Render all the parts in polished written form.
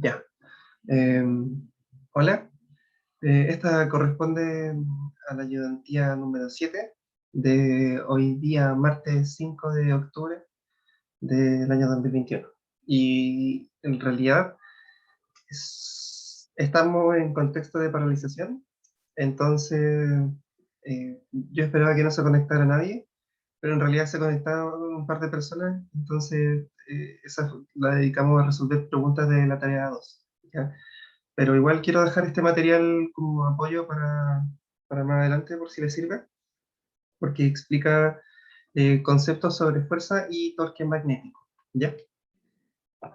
Ya. Eh, Hola. Esta corresponde a la ayudantía número 7 de hoy día, martes 5 de octubre del año 2021. Y en realidad estamos en contexto de paralización, entonces yo esperaba que no se conectara nadie, pero en realidad se conectaron un par de personas, entonces esa la dedicamos a resolver preguntas de la tarea 2. ¿Ya? Pero igual quiero dejar este material como apoyo para más adelante, por si les sirve, porque explica conceptos sobre fuerza y torque magnético. ¿Ya?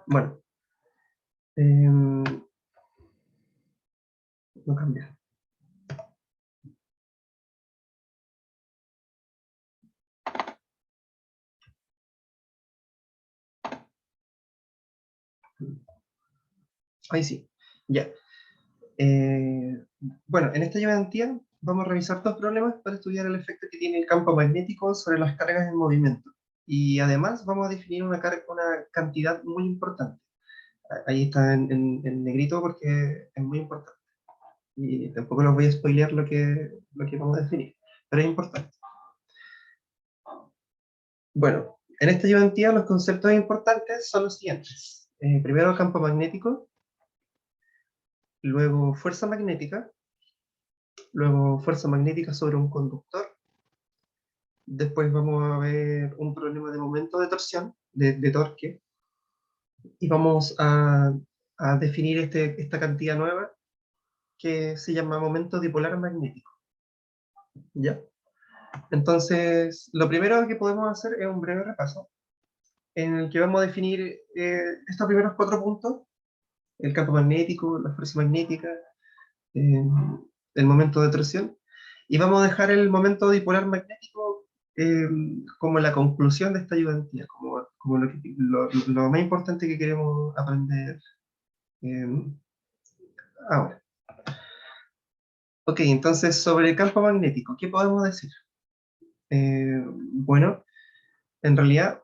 Bueno, no cambia. Ahí sí. Ya. Bueno, en esta ayudantía vamos a revisar dos problemas para estudiar el efecto que tiene el campo magnético sobre las cargas en movimiento. Y además vamos a definir una cantidad muy importante. Ahí está en negrito porque es muy importante. Y tampoco los voy a spoilear lo que vamos a definir, pero es importante. Bueno, en esta ayudantía los conceptos importantes son los siguientes. Primero campo magnético, luego fuerza magnética, luego fuerza magnética sobre un conductor, después vamos a ver un problema de momento de torsión, de torque, y vamos a definir esta cantidad nueva que se llama momento dipolar magnético. ¿Ya? Entonces, lo primero que podemos hacer es un breve repaso en el que vamos a definir estos primeros 4 puntos: el campo magnético, la fuerza magnética, eh, el momento de torsión, y vamos a dejar el momento dipolar magnético eh, como la conclusión de esta ayudantía, como lo más importante que queremos aprender eh, ahora. Ok, entonces sobre el campo magnético, ¿qué podemos decir? Bueno, en realidad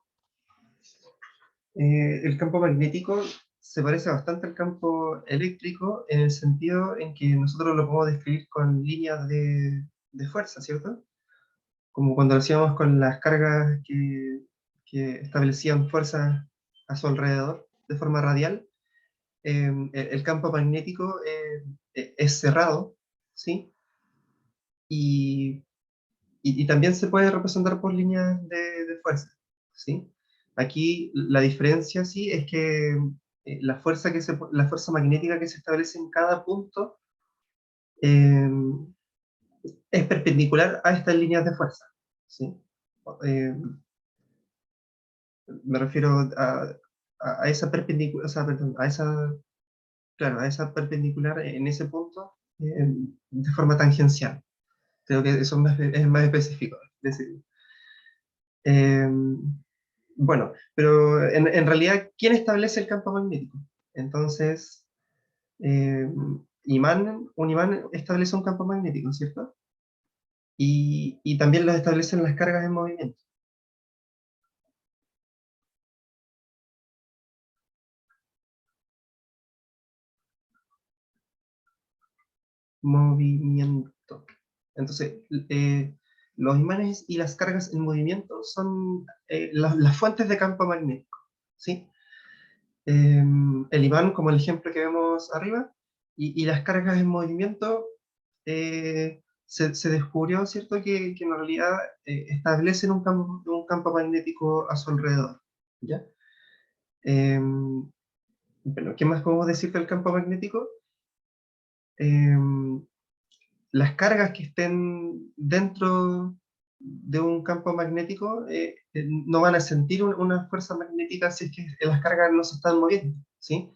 el campo magnético se parece bastante al campo eléctrico en el sentido en que nosotros lo podemos describir con líneas de fuerza, ¿cierto? Como cuando lo hacíamos con las cargas que establecían fuerza a su alrededor de forma radial. El campo magnético es cerrado, ¿sí? Y, y también se puede representar por líneas de fuerza, ¿sí? Aquí la diferencia, sí, es que la fuerza magnética que se establece en cada punto eh, es perpendicular a estas líneas de fuerza, ¿sí? Eh, Me refiero a esa perpendicular, o sea, perdón, claro, a esa perpendicular en ese punto de forma tangencial. Creo que eso es más específico. Es decir, eh, bueno, pero en realidad, ¿quién establece el campo magnético? Entonces, eh, un imán establece un campo magnético, ¿cierto? Y también lo establecen las cargas en movimiento. Movimiento. Entonces, los imanes y las cargas en movimiento son las fuentes de campo magnético, ¿sí? El imán, como el ejemplo que vemos arriba, y las cargas en movimiento, se descubrió, ¿cierto?, que en realidad establecen un campo magnético a su alrededor, ¿ya? Bueno, ¿qué más podemos decir del campo magnético? Em, las cargas que estén dentro de un campo magnético no van a sentir una fuerza magnética si es que las cargas no se están moviendo, ¿sí?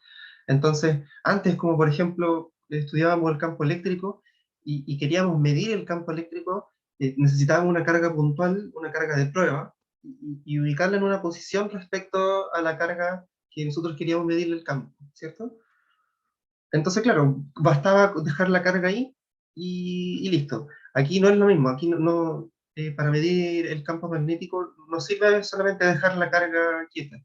Entonces, antes, como por ejemplo, estudiábamos el campo eléctrico y queríamos medir el campo eléctrico, necesitábamos una carga puntual, una carga de prueba, y ubicarla en una posición respecto a la carga que nosotros queríamos medir el campo, ¿cierto? Entonces, claro, bastaba dejar la carga ahí y listo. Aquí no es lo mismo, aquí para medir el campo magnético no sirve solamente dejar la carga quieta,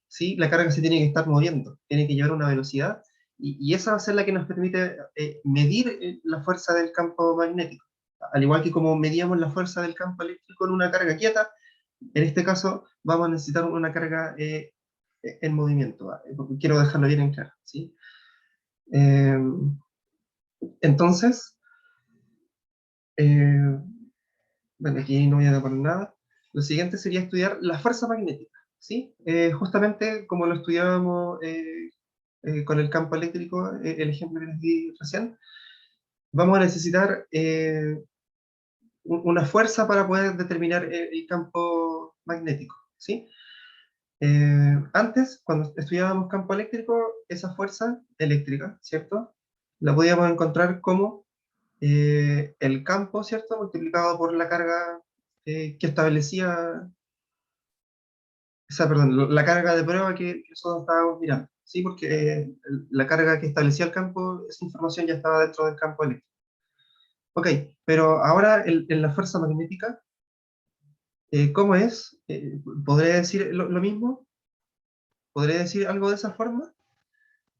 ¿sí? La carga se tiene que estar moviendo, tiene que llevar una velocidad, Y esa va a ser la que nos permite medir la fuerza del campo magnético. Al igual que como medíamos la fuerza del campo eléctrico en una carga quieta, en este caso vamos a necesitar una carga en movimiento. Porque quiero dejarlo bien en claro, ¿sí? Eh, entonces, eh, bueno, aquí no voy a poner nada. Lo siguiente sería estudiar la fuerza magnética, ¿sí? Justamente como lo estudiábamos con el campo eléctrico, el ejemplo que les di recién, vamos a necesitar una fuerza para poder determinar el campo magnético, ¿sí? Antes, cuando estudiábamos campo eléctrico, esa fuerza eléctrica, ¿cierto? La podíamos encontrar como el campo, ¿cierto? Multiplicado por la carga que establecía, o sea, perdón, la carga de prueba que nosotros estábamos mirando, ¿sí? Porque la carga que establecía el campo, esa información ya estaba dentro del campo eléctrico. Ok, pero ahora en la fuerza magnética, ¿cómo es? ¿Podré decir lo mismo? ¿Podré decir algo de esa forma?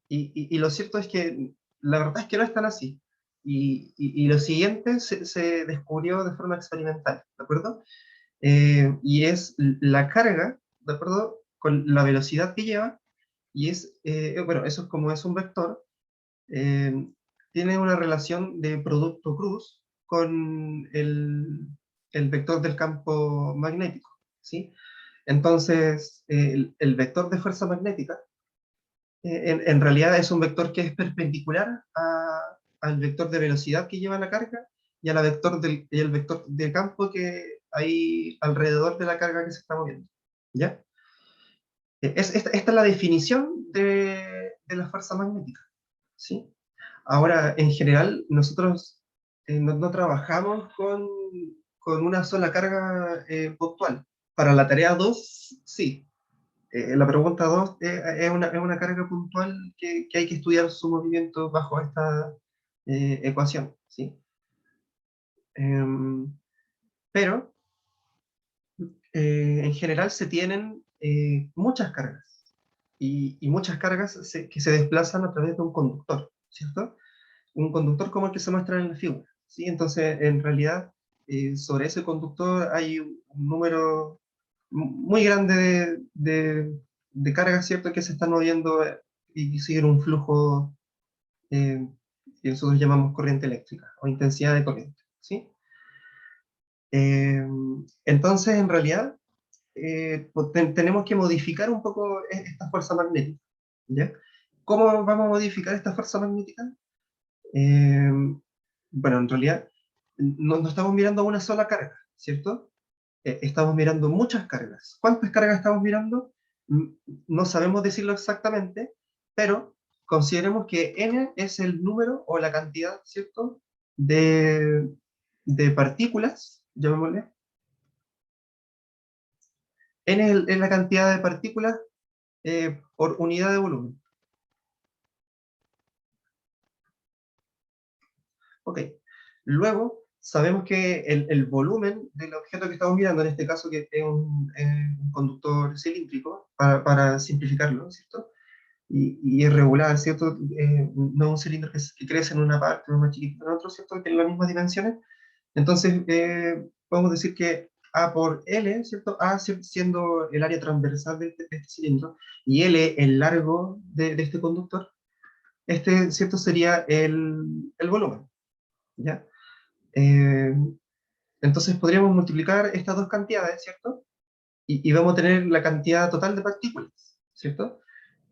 Y lo cierto es que la verdad es que no es tan así. Y lo siguiente se descubrió de forma experimental, ¿de acuerdo? Y es la carga, ¿de acuerdo? Con la velocidad que lleva, y es, bueno, eso es como es un vector, eh, tiene una relación de producto cruz con el vector del campo magnético, ¿sí? Entonces, el vector de fuerza magnética, en realidad es un vector que es perpendicular al vector de velocidad que lleva la carga y, y el vector de campo que hay alrededor de la carga que se está moviendo, ¿ya? Esta es la definición de la fuerza magnética, ¿sí? Ahora, en general, nosotros no trabajamos con una sola carga puntual. Para la tarea 2 sí. La pregunta 2 es una carga puntual que hay que estudiar su movimiento bajo esta ecuación, ¿sí? Em, pero, en general se tienen muchas cargas, y muchas cargas que se desplazan a través de un conductor, ¿cierto? Un conductor como el que se muestra en la figura, ¿sí? Entonces, en realidad, sobre ese conductor hay un número muy grande de cargas, ¿cierto?, que se están moviendo y siguen un flujo eh, que nosotros llamamos corriente eléctrica o intensidad de corriente, ¿sí? Eh, entonces, en realidad, pues, tenemos que modificar un poco esta fuerza magnética, ¿ya? ¿Cómo vamos a modificar esta fuerza magnética? Eh, bueno, en realidad no estamos mirando una sola carga, ¿cierto? Estamos mirando muchas cargas. ¿Cuántas cargas estamos mirando? Mm, No sabemos decirlo exactamente, pero consideremos que n es el número o la cantidad, ¿cierto?, de, de partículas, llamémosle. N es la cantidad de partículas por unidad de volumen. Ok. Luego, sabemos que el volumen del objeto que estamos mirando, en este caso que es un conductor cilíndrico, para simplificarlo, ¿cierto? Y es regular, ¿cierto? No es un cilindro que crece en una parte, no es más chiquito en otro, ¿cierto? Tiene las mismas dimensiones. Entonces, podemos decir que A por L, ¿cierto? A siendo el área transversal de este cilindro, y L el largo de este conductor, este, ¿cierto?, sería el volumen, ¿ya? Eh, entonces podríamos multiplicar estas dos cantidades, ¿cierto? Y vamos a tener la cantidad total de partículas, ¿cierto?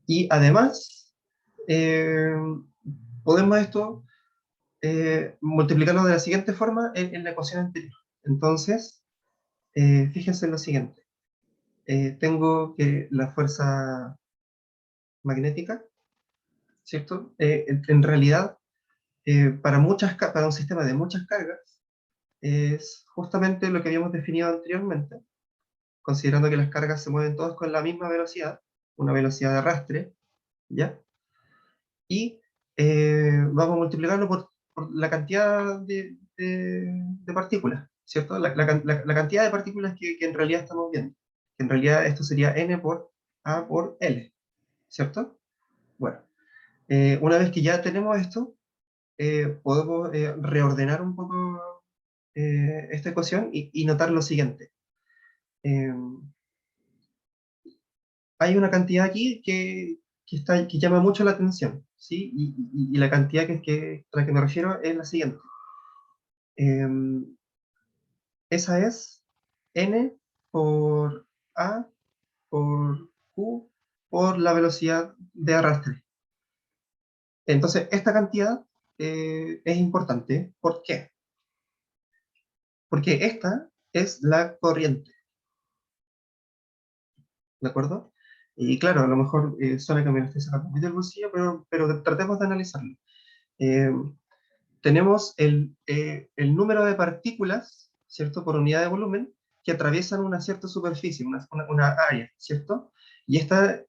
Y además, eh, podemos esto multiplicarlo de la siguiente forma en la ecuación anterior. Entonces, fíjense en lo siguiente. Tengo que la fuerza magnética, ¿cierto? En realidad, para un sistema de muchas cargas, es justamente lo que habíamos definido anteriormente, considerando que las cargas se mueven todas con la misma velocidad, una velocidad de arrastre, ¿ya? Y vamos a multiplicarlo por la cantidad de partículas, ¿cierto? La cantidad de partículas que en realidad estamos viendo. En realidad esto sería n por a por l, ¿cierto? Bueno, Una vez que ya tenemos esto, podemos reordenar un poco esta ecuación y notar lo siguiente. Eh, Hay una cantidad aquí que llama mucho la atención, ¿sí? Y la cantidad a la que me refiero es la siguiente. Eh, Esa es n por a por q por la velocidad de arrastre. Entonces, esta cantidad es importante. ¿Por qué? Porque esta es la corriente, ¿de acuerdo? Y claro, a lo mejor suena que me lo estoy sacando muy del bolsillo, pero tratemos de analizarlo. Eh, Tenemos el número de partículas, ¿cierto? Por unidad de volumen, que atraviesan una cierta superficie, una área, ¿cierto? Y este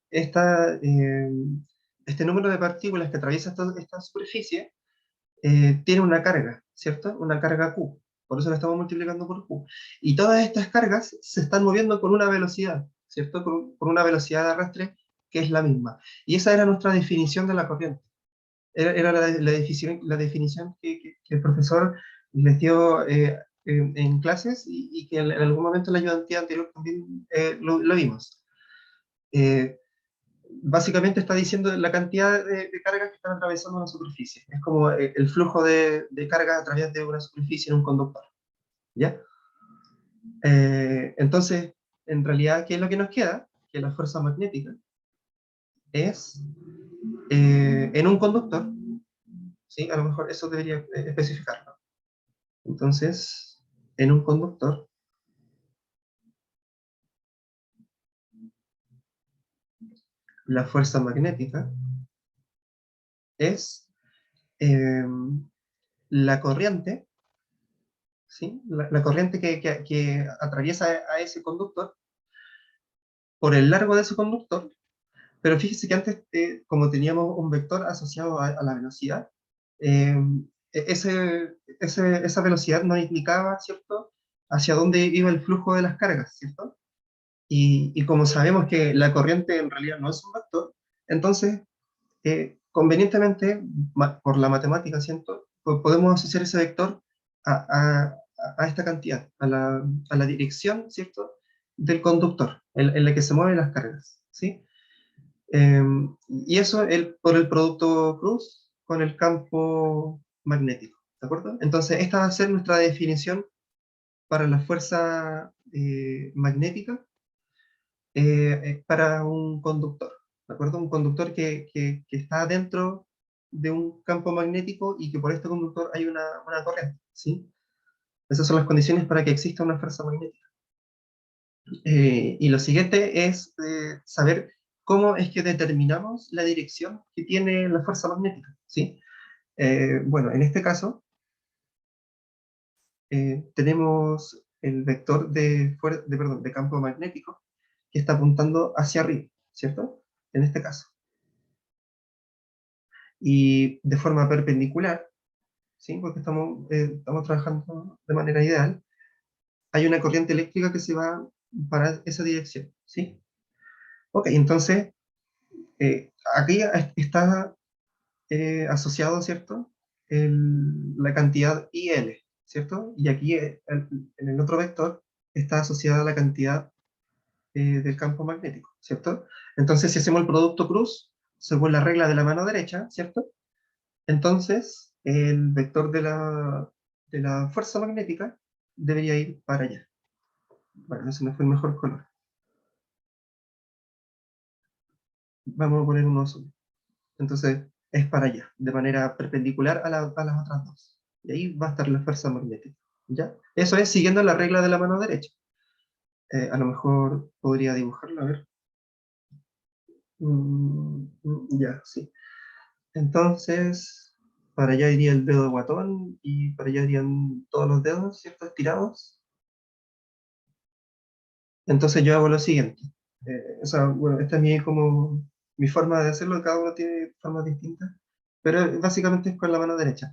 número de partículas que atraviesa esta superficie tiene una carga, ¿cierto? Una carga Q. Por eso la estamos multiplicando por Q. Y todas estas cargas se están moviendo con una velocidad, ¿cierto? Con una velocidad de arrastre que es la misma. Y esa era nuestra definición de la corriente. Era la definición que el profesor les dio en clases y que en algún momento en la ayudantía anterior también lo vimos. Eh, Básicamente está diciendo la cantidad de cargas que están atravesando una superficie. Es como el flujo de carga a través de una superficie en un conductor. ¿Ya? Entonces, en realidad, ¿qué es lo que nos queda? Que la fuerza magnética es en un conductor, ¿sí? A lo mejor eso debería especificarlo. Entonces, en un conductor, la fuerza magnética es eh, la corriente, ¿sí? La corriente que atraviesa a ese conductor por el largo de ese conductor, pero fíjese que antes, como teníamos un vector asociado a la velocidad, eh, esa velocidad nos indicaba, ¿cierto?, hacia dónde iba el flujo de las cargas, ¿cierto? Y como sabemos que la corriente en realidad no es un vector, entonces convenientemente, por la matemática, ¿cierto? Podemos asociar ese vector a esta cantidad, a la dirección, ¿cierto?, del conductor, en la que se mueven las cargas, ¿sí? Eh, y eso por el producto Cruz con el campo magnético, ¿de acuerdo? Entonces, esta va a ser nuestra definición para la fuerza magnética para un conductor, ¿de acuerdo? Un conductor que está dentro de un campo magnético y que por este conductor hay una corriente, ¿sí? Esas son las condiciones para que exista una fuerza magnética. Y lo siguiente es saber cómo es que determinamos la dirección que tiene la fuerza magnética, ¿sí? Bueno, en este caso tenemos el vector perdón, de campo magnético que está apuntando hacia arriba, ¿cierto? En este caso. Y de forma perpendicular, ¿sí? Porque estamos trabajando de manera ideal, hay una corriente eléctrica que se va para esa dirección, ¿sí? Ok, entonces, aquí está asociado, ¿cierto? La cantidad IL, ¿cierto? Y aquí en el otro vector está asociada la cantidad del campo magnético, ¿cierto? Entonces, si hacemos el producto cruz, según la regla de la mano derecha, ¿cierto? Entonces, el vector de la fuerza magnética debería ir para allá. Bueno, ese me fue el mejor color. Vamos a poner uno azul. Entonces, es para allá, de manera perpendicular a las otras dos. Y ahí va a estar la fuerza magnética. ¿Ya? Eso es siguiendo la regla de la mano derecha. A lo mejor podría dibujarlo, a ver. Ya, sí. Entonces, para allá iría el dedo guatón y para allá irían todos los dedos, ¿cierto? Estirados. Entonces yo hago lo siguiente. O sea, bueno, esta es como mi forma de hacerlo, cada uno tiene formas distintas, pero básicamente es con la mano derecha.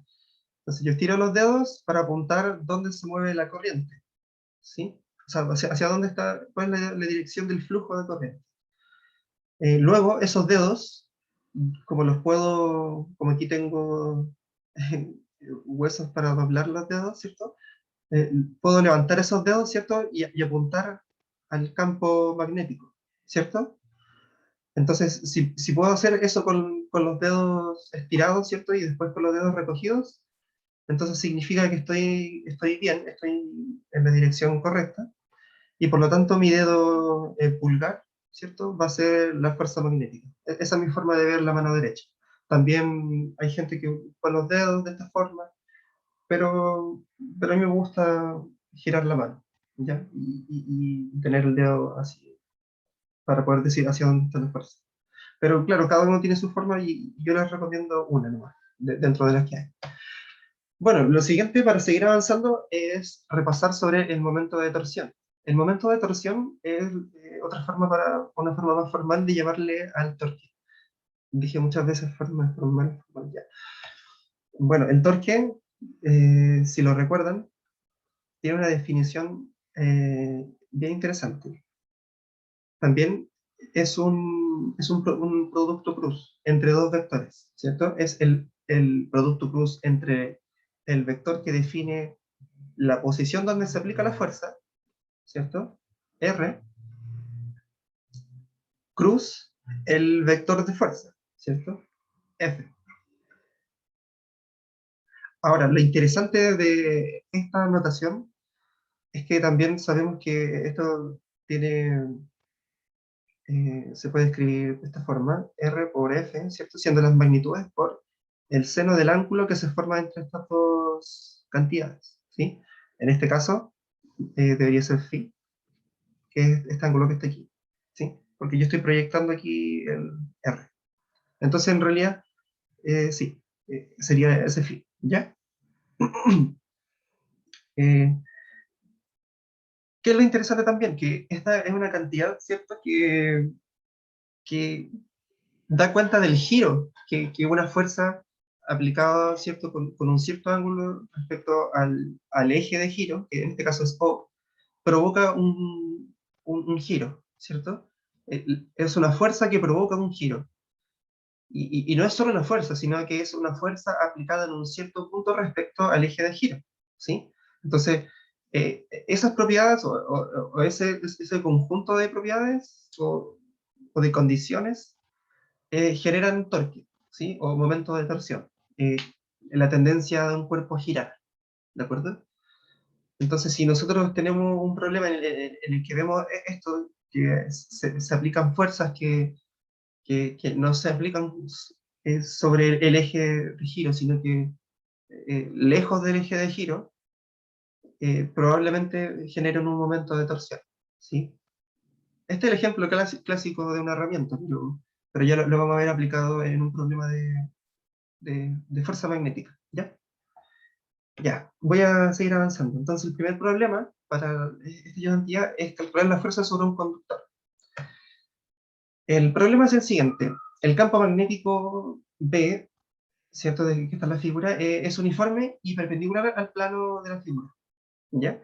Entonces yo estiro los dedos para apuntar dónde se mueve la corriente, ¿sí? O sea, hacia dónde está, cuál es la dirección del flujo de corriente. Luego, esos dedos como los puedo, como aquí tengo huesos para doblar los dedos, ¿cierto? Puedo levantar esos dedos, ¿cierto? Y apuntar al campo magnético, ¿cierto? Entonces, si puedo hacer eso con los dedos estirados, ¿cierto? Y después con los dedos recogidos, entonces significa que estoy bien, estoy en la dirección correcta, y por lo tanto mi dedo pulgar, ¿cierto? Va a ser la fuerza magnética. Esa es mi forma de ver la mano derecha. También hay gente que con los dedos de esta forma, pero a mí me gusta girar la mano, ¿ya? Y tener el dedo así, para poder decir hacia dónde está la fuerza. Pero claro, cada uno tiene su forma y yo les recomiendo una nomás, dentro de las que hay. Bueno, lo siguiente para seguir avanzando es repasar sobre el momento de torsión. El momento de torsión es una forma más formal de llamarle al torque. Dije muchas veces forma formal, formal ya. Bueno, el torque, si lo recuerdan, tiene una definición bien interesante. También es un producto cruz entre dos vectores, ¿cierto? Es el producto cruz entre el vector que define la posición donde se aplica la fuerza, ¿cierto? R, cruz, el vector de fuerza, ¿cierto? F. Ahora, lo interesante de esta notación es que también sabemos que esto tiene, se puede escribir de esta forma, R por F, ¿cierto? Siendo las magnitudes por el seno del ángulo que se forma entre estas dos cantidades, ¿sí? En este caso, debería ser phi, que es este ángulo que está aquí, ¿sí? Porque yo estoy proyectando aquí el R. Entonces, en realidad, sí, sería ese phi, ¿ya? Eh, ¿Qué es lo interesante también? Que esta es una cantidad, ¿cierto? Que da cuenta del giro que una fuerza aplicada, ¿cierto? Con un cierto ángulo respecto al eje de giro, que en este caso es O, provoca un giro, ¿cierto? Es una fuerza que provoca un giro. Y no es solo una fuerza, sino que es una fuerza aplicada en un cierto punto respecto al eje de giro, ¿sí? Entonces, esas propiedades o ese conjunto de propiedades o de condiciones generan torque, ¿sí? O momento de torsión, eh, la tendencia de un cuerpo a girar, ¿de acuerdo? Entonces, si nosotros tenemos un problema en el que vemos esto, que se aplican fuerzas que no se aplican sobre el eje de giro, sino que lejos del eje de giro, probablemente generan un momento de torsión, ¿sí? Este es el ejemplo clásico de una herramienta, pero ya lo vamos a ver aplicado en un problema de fuerza magnética, ¿ya? Ya, voy a seguir avanzando. Entonces, el primer problema para esta ayudantía es calcular la fuerza sobre un conductor. El problema es el siguiente. El campo magnético B, ¿cierto? De que está en la figura, es uniforme y perpendicular al plano de la figura, ¿ya?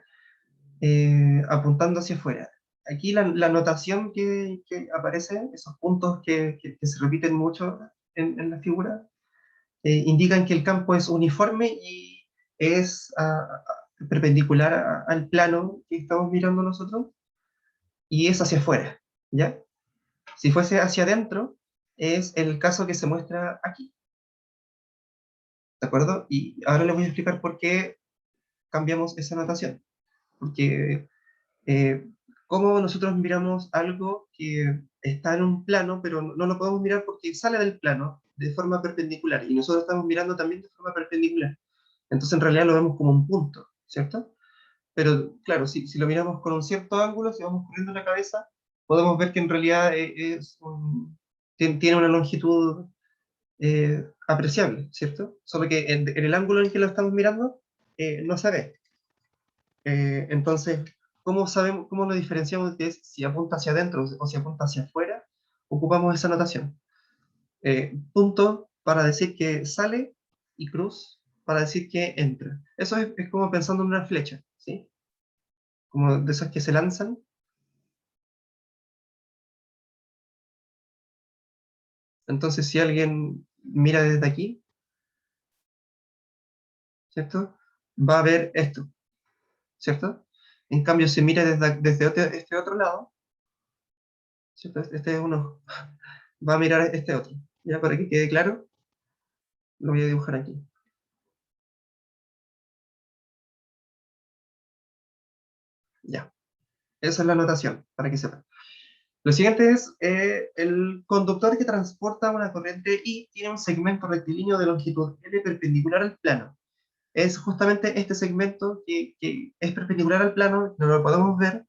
Apuntando hacia afuera. Aquí la notación que aparece, esos puntos que se repiten mucho en la figura, indican que el campo es uniforme y es perpendicular al plano que estamos mirando nosotros y es hacia afuera, ¿ya? Si fuese hacia adentro, es el caso que se muestra aquí, ¿de acuerdo? Y ahora les voy a explicar por qué cambiamos esa notación. Porque eh, cómo nosotros miramos algo que está en un plano, pero no lo podemos mirar porque sale del plano de forma perpendicular, y nosotros estamos mirando también de forma perpendicular. Entonces en realidad lo vemos como un punto, ¿cierto? Pero claro, si lo miramos con un cierto ángulo, si vamos corriendo la cabeza, podemos ver que en realidad tiene una longitud apreciable, ¿cierto? Solo que en el ángulo en el que lo estamos mirando no se ve. Entonces, cómo lo diferenciamos de si apunta hacia adentro o si apunta hacia afuera? Ocupamos esa notación. Punto para decir que sale y cruz para decir que entra. Eso es como pensando en una flecha, ¿sí? Como de esas que se lanzan. Entonces, si alguien mira desde aquí, ¿cierto? Va a ver esto, ¿cierto? En cambio, si mira desde este otro lado, ¿cierto? Este es uno, va a mirar este otro. Ya para que quede claro, lo voy a dibujar aquí. Ya, esa es la anotación, para que sepan. Lo siguiente es el conductor que transporta una corriente I tiene un segmento rectilíneo de longitud L perpendicular al plano. Es justamente este segmento que es perpendicular al plano, no lo podemos ver,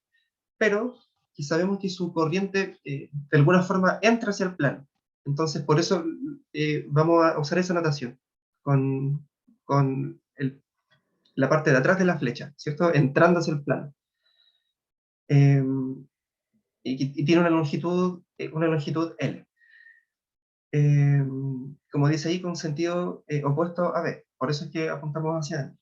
pero que sabemos que su corriente de alguna forma entra hacia el plano. Entonces, por eso vamos a usar esa notación con la parte de atrás de la flecha, ¿cierto? Entrando hacia el plano. Eh, y tiene una longitud L. Eh, como dice ahí, con sentido opuesto a B. Por eso es que apuntamos hacia adentro.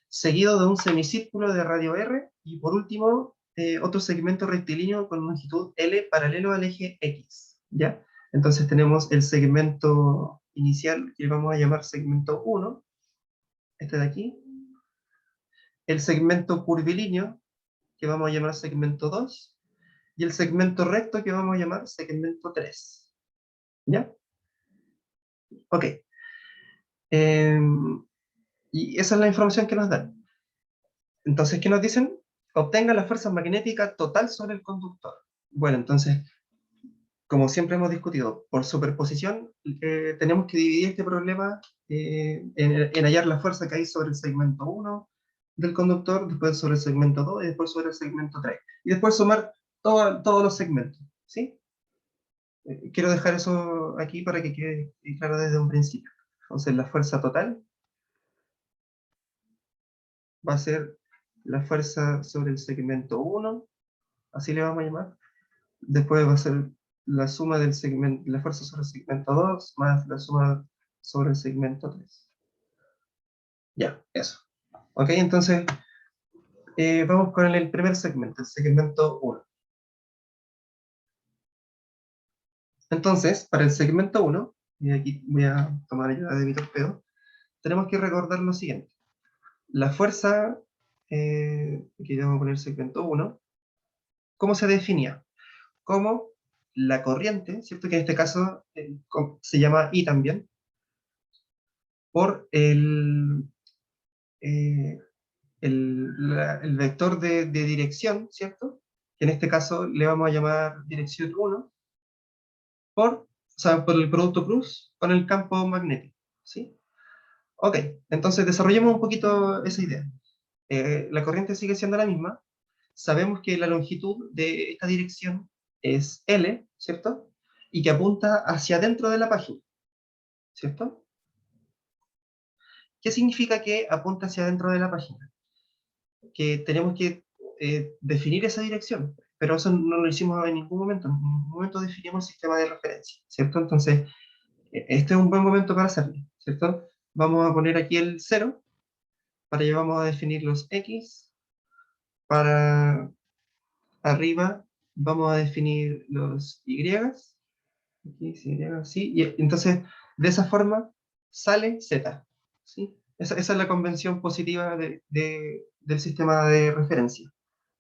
Seguido de un semicírculo de radio R, y por último, otro segmento rectilíneo con longitud L paralelo al eje X, ¿ya? Entonces tenemos el segmento inicial, que vamos a llamar segmento 1, este de aquí, el segmento curvilíneo, que vamos a llamar segmento 2, y el segmento recto, que vamos a llamar segmento 3, ¿ya? Ok. Eh, y esa es la información que nos dan. Entonces, ¿qué nos dicen? Obtenga la fuerza magnética total sobre el conductor. Bueno, entonces, como siempre hemos discutido, por superposición, tenemos que dividir este problema en hallar la fuerza que hay sobre el segmento 1 del conductor, después sobre el segmento 2 y después sobre el segmento 3. Y después sumar todos los segmentos, ¿sí? Quiero dejar eso aquí para que quede claro desde un principio. Entonces, la fuerza total va a ser la fuerza sobre el segmento 1, así le vamos a llamar. Después va a ser la suma del segmento, la fuerza sobre el segmento 2 más la suma sobre el segmento 3. Ya, eso. Ok, entonces vamos con el primer segmento, el segmento 1. Entonces, para el segmento 1, y aquí voy a tomar ayuda de mi torpedo, tenemos que recordar lo siguiente. La fuerza, aquí vamos a poner segmento 1, ¿cómo se definía? Como la corriente, ¿cierto? Que en este caso se llama I también, por eh, el vector de dirección, ¿cierto? Que en este caso le vamos a llamar dirección 1, o sea, por el producto cruz con el campo magnético, ¿sí? Ok, entonces desarrollemos un poquito esa idea. La corriente sigue siendo la misma. Sabemos que la longitud de esta dirección es L, ¿cierto? Y que apunta hacia adentro de la página, ¿cierto? ¿Qué significa que apunta hacia adentro de la página? Que tenemos que definir esa dirección, pero eso no lo hicimos en ningún momento. En ningún momento definimos el sistema de referencia, ¿cierto? Entonces, este es un buen momento para hacerlo, ¿cierto? Vamos a poner aquí el 0, para allá vamos a definir los X, para arriba vamos a definir los Y, X, Y, sí, y entonces de esa forma sale Z, ¿sí? Esa es la convención positiva del sistema de referencia.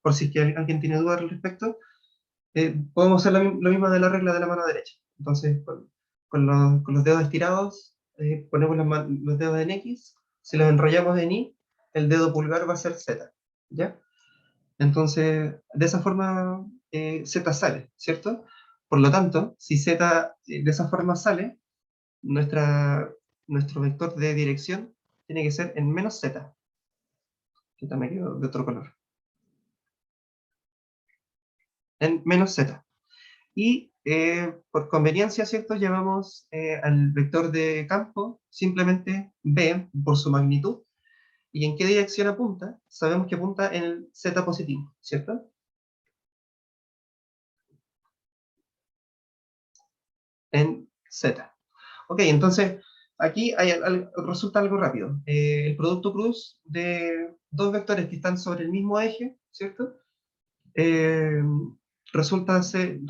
Por si es que alguien tiene dudas al respecto, podemos hacer lo mismo de la regla de la mano derecha. Entonces, con los dedos estirados, ponemos los dedos en X, si los enrollamos en Y, el dedo pulgar va a ser Z, ¿ya? Entonces, de esa forma, Z sale, ¿cierto? Por lo tanto, si Z de esa forma sale, nuestro vector de dirección tiene que ser en menos Z, que también quedó de otro color, en menos Z. Y por conveniencia, ¿cierto? Llamamos al vector de campo simplemente B por su magnitud. ¿Y en qué dirección apunta? Sabemos que apunta en el Z positivo, ¿cierto? En Z. Ok, entonces aquí resulta algo rápido. El producto cruz de dos vectores que están sobre el mismo eje, ¿cierto? Eh, resulta ser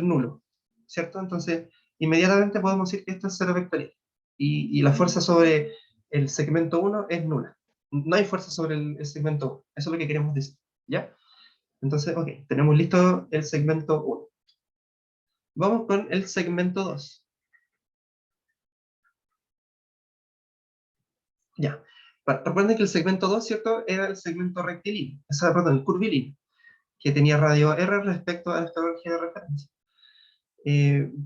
nulo, ¿cierto? Entonces, inmediatamente podemos decir que esto es cero vectorial. Y la fuerza sobre el segmento 1 es nula. No hay fuerza sobre el segmento 1. Eso es lo que queremos decir. ¿Ya? Entonces, ok, tenemos listo el segmento 1. Vamos con el segmento 2. Ya. Recuerden que el segmento 2, ¿cierto? Era el segmento rectilíneo, o sea, perdón, el curvilíneo, que tenía radio R respecto a nuestra eje de referencia.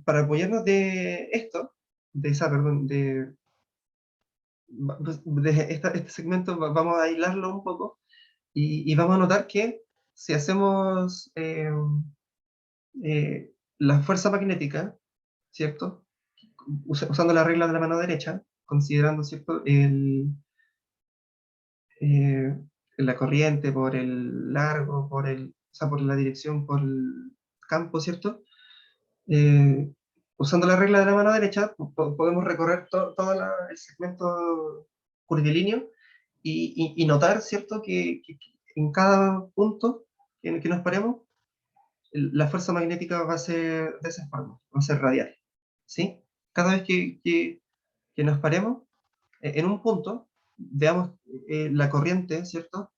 Para apoyarnos de esto, de esa, perdón, este segmento, vamos a aislarlo un poco y vamos a notar que si hacemos la fuerza magnética, ¿cierto? Usando la regla de la mano derecha, considerando, ¿cierto? Eh, la corriente por el largo, o sea, por la dirección, por el campo, ¿cierto? Eh, Usando la regla de la mano derecha, podemos recorrer todo el segmento curvilíneo y notar, ¿cierto?, que en cada punto en el que nos paremos, la fuerza magnética va a ser de esa forma, va a ser radial, ¿sí? Cada vez que nos paremos en un punto, veamos la corriente, ¿cierto?,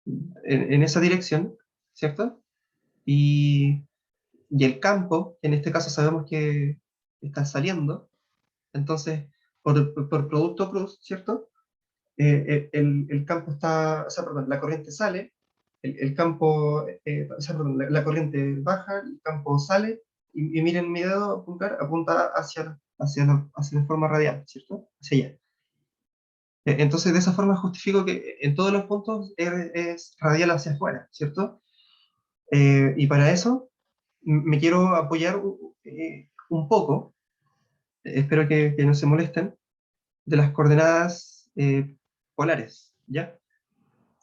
en esa dirección, ¿cierto? Y, y el campo, que en este caso sabemos que está saliendo, entonces, por producto cruz, ¿cierto? El campo está, o sea, perdón, la corriente sale, el campo, o sea, perdón, la corriente baja, el campo sale, y miren mi dedo apunta hacia la forma radial, ¿cierto? Hacia allá. Entonces, de esa forma justifico que en todos los puntos R es radial hacia afuera, ¿cierto? Y para eso me quiero apoyar un poco, espero que no se molesten, de las coordenadas polares, ¿ya?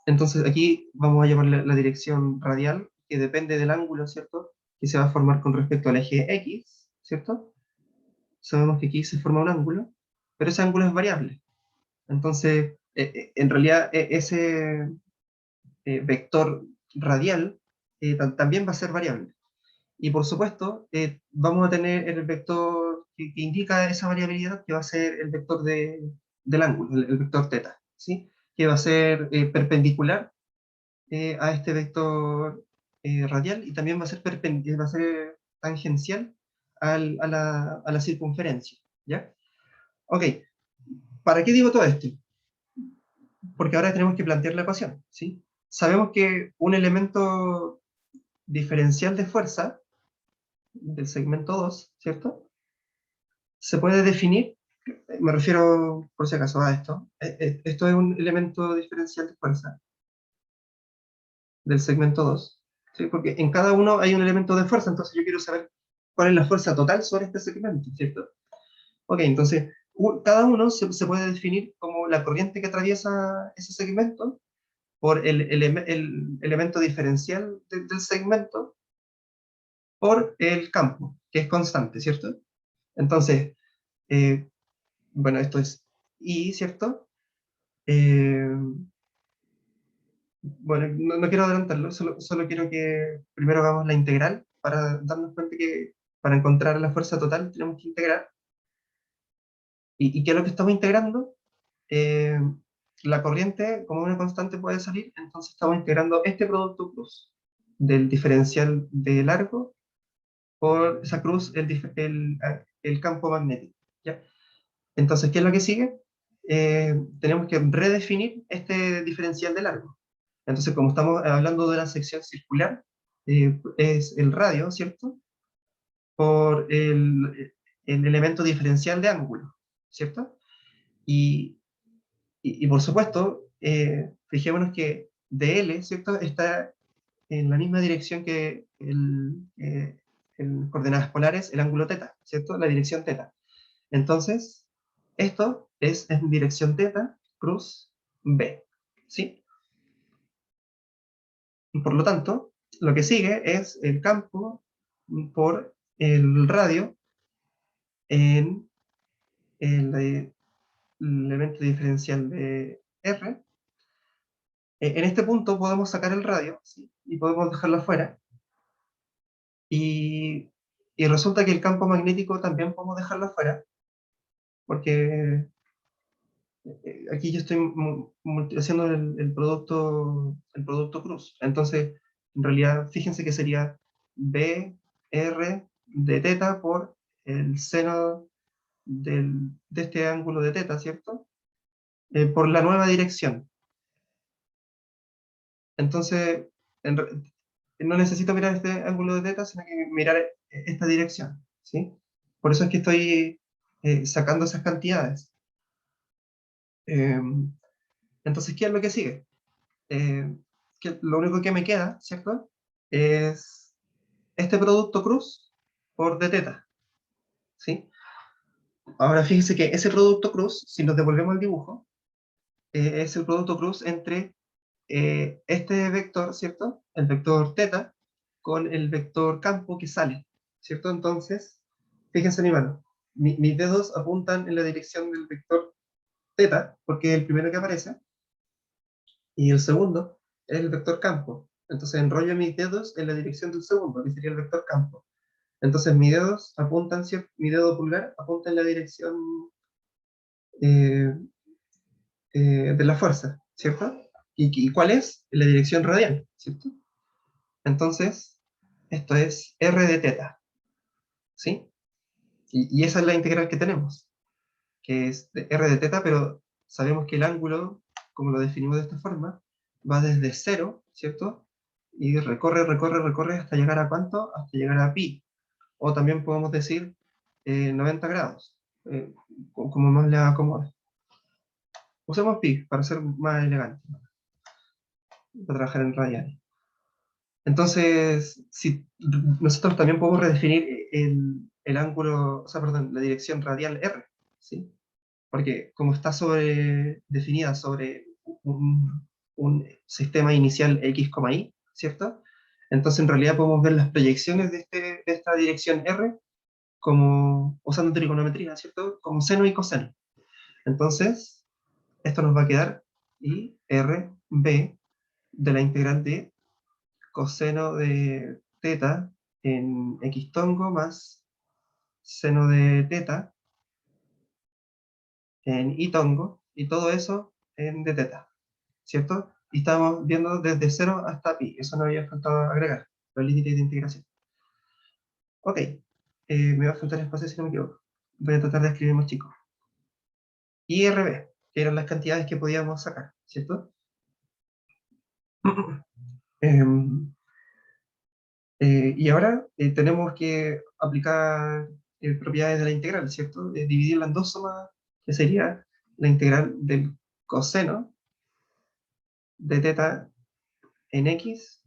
Entonces aquí vamos a llamar la dirección radial, que depende del ángulo, ¿cierto? Que se va a formar con respecto al eje X, ¿cierto? Sabemos que aquí se forma un ángulo, pero ese ángulo es variable. Entonces, en realidad, ese vector radial también va a ser variable. Y por supuesto, vamos a tener el vector que indica esa variabilidad, que va a ser el vector del ángulo, el vector θ, ¿sí? Que va a ser perpendicular a este vector radial y también va a ser tangencial a la circunferencia, ¿ya? Ok, ¿para qué digo todo esto? Porque ahora tenemos que plantear la ecuación, ¿sí? Sabemos que un elemento diferencial de fuerza del segmento 2, ¿cierto? Se puede definir, me refiero por si acaso a esto, esto es un elemento diferencial de fuerza del segmento 2, ¿sí? Porque en cada uno hay un elemento de fuerza, entonces yo quiero saber cuál es la fuerza total sobre este segmento, ¿cierto? Ok, entonces cada uno se puede definir como la corriente que atraviesa ese segmento por el elemento diferencial del segmento por el campo, que es constante, ¿cierto? Entonces, eh, bueno, esto es I, ¿cierto? Eh, bueno, no quiero adelantarlo, solo quiero que primero hagamos la integral para darnos cuenta que para encontrar la fuerza total tenemos que integrar. ¿Y qué es lo que estamos integrando? Eh, la corriente, como una constante, puede salir, entonces estamos integrando este producto cruz del diferencial de largo por esa cruz, el campo magnético, ¿ya? Entonces, ¿qué es lo que sigue? Tenemos que redefinir este diferencial de largo. Entonces, como estamos hablando de una sección circular, es el radio, ¿cierto? Por el elemento diferencial de ángulo, ¿cierto? Y, y por supuesto, fijémonos que dl, ¿cierto? Está en la misma dirección que en coordenadas polares, el ángulo θ, ¿cierto? La dirección θ. Entonces, esto es en dirección θ, cruz B, ¿sí? Por lo tanto, lo que sigue es el campo por el radio en el elemento diferencial de R. En este punto podemos sacar el radio, ¿sí? Y podemos dejarlo afuera. Y Y resulta que el campo magnético también podemos dejarlo afuera, porque aquí yo estoy haciendo el producto cruz. Entonces, en realidad, fíjense que sería B R de teta por el seno de este ángulo de teta, ¿cierto? Por la nueva dirección. Entonces, en re- no necesito mirar este ángulo de teta, sino que mirar esta dirección, ¿sí? Por eso es que estoy sacando esas cantidades. Eh, entonces, ¿qué es lo que sigue? Que lo único que me queda, ¿cierto? Es este producto cruz por d teta, ¿sí? Ahora fíjense que ese producto cruz, si nos devolvemos el dibujo, es el producto cruz entre este vector, ¿cierto? El vector teta con el vector campo que sale, ¿cierto? Entonces, fíjense mi mano. Mis dedos apuntan en la dirección del vector teta, porque es el primero que aparece, y el segundo es el vector campo. Entonces enrollo mis dedos en la dirección del segundo, que sería el vector campo. Entonces mis dedos apuntan, ¿cierto? Mi dedo pulgar apunta en la dirección eh, de la fuerza, ¿cierto? ¿Y cuál es? La dirección radial, ¿cierto? Entonces, esto es r de teta, ¿sí? Y esa es la integral que tenemos, que es de r de teta, pero sabemos que el ángulo, como lo definimos de esta forma, va desde cero, ¿cierto? Y recorre, recorre, recorre hasta llegar a ¿cuánto? Hasta llegar a pi. O también podemos decir 90 grados, como más le acomode. Usemos pi para ser más elegante, para trabajar en radial. Entonces, si nosotros también podemos redefinir el ángulo, o sea, perdón, la dirección radial r, ¿sí? Porque como está definida sobre un sistema inicial x, y, ¿cierto? Entonces en realidad podemos ver las proyecciones de esta dirección r como usando trigonometría, ¿cierto? Como seno y coseno. Entonces, esto nos va a quedar y r b de la integral de coseno de teta en x tongo más seno de teta en y tongo, y todo eso en d teta, ¿cierto? Y estamos viendo desde 0 hasta pi, eso no había faltado agregar, los límites de integración. Ok, me va a faltar espacio si no me equivoco. Voy a tratar de escribir más chico. Y RB, que eran las cantidades que podíamos sacar, ¿cierto? Em, y ahora tenemos que aplicar propiedades de la integral, ¿cierto? Dividirla en dos sumas, que sería la integral del coseno de teta en x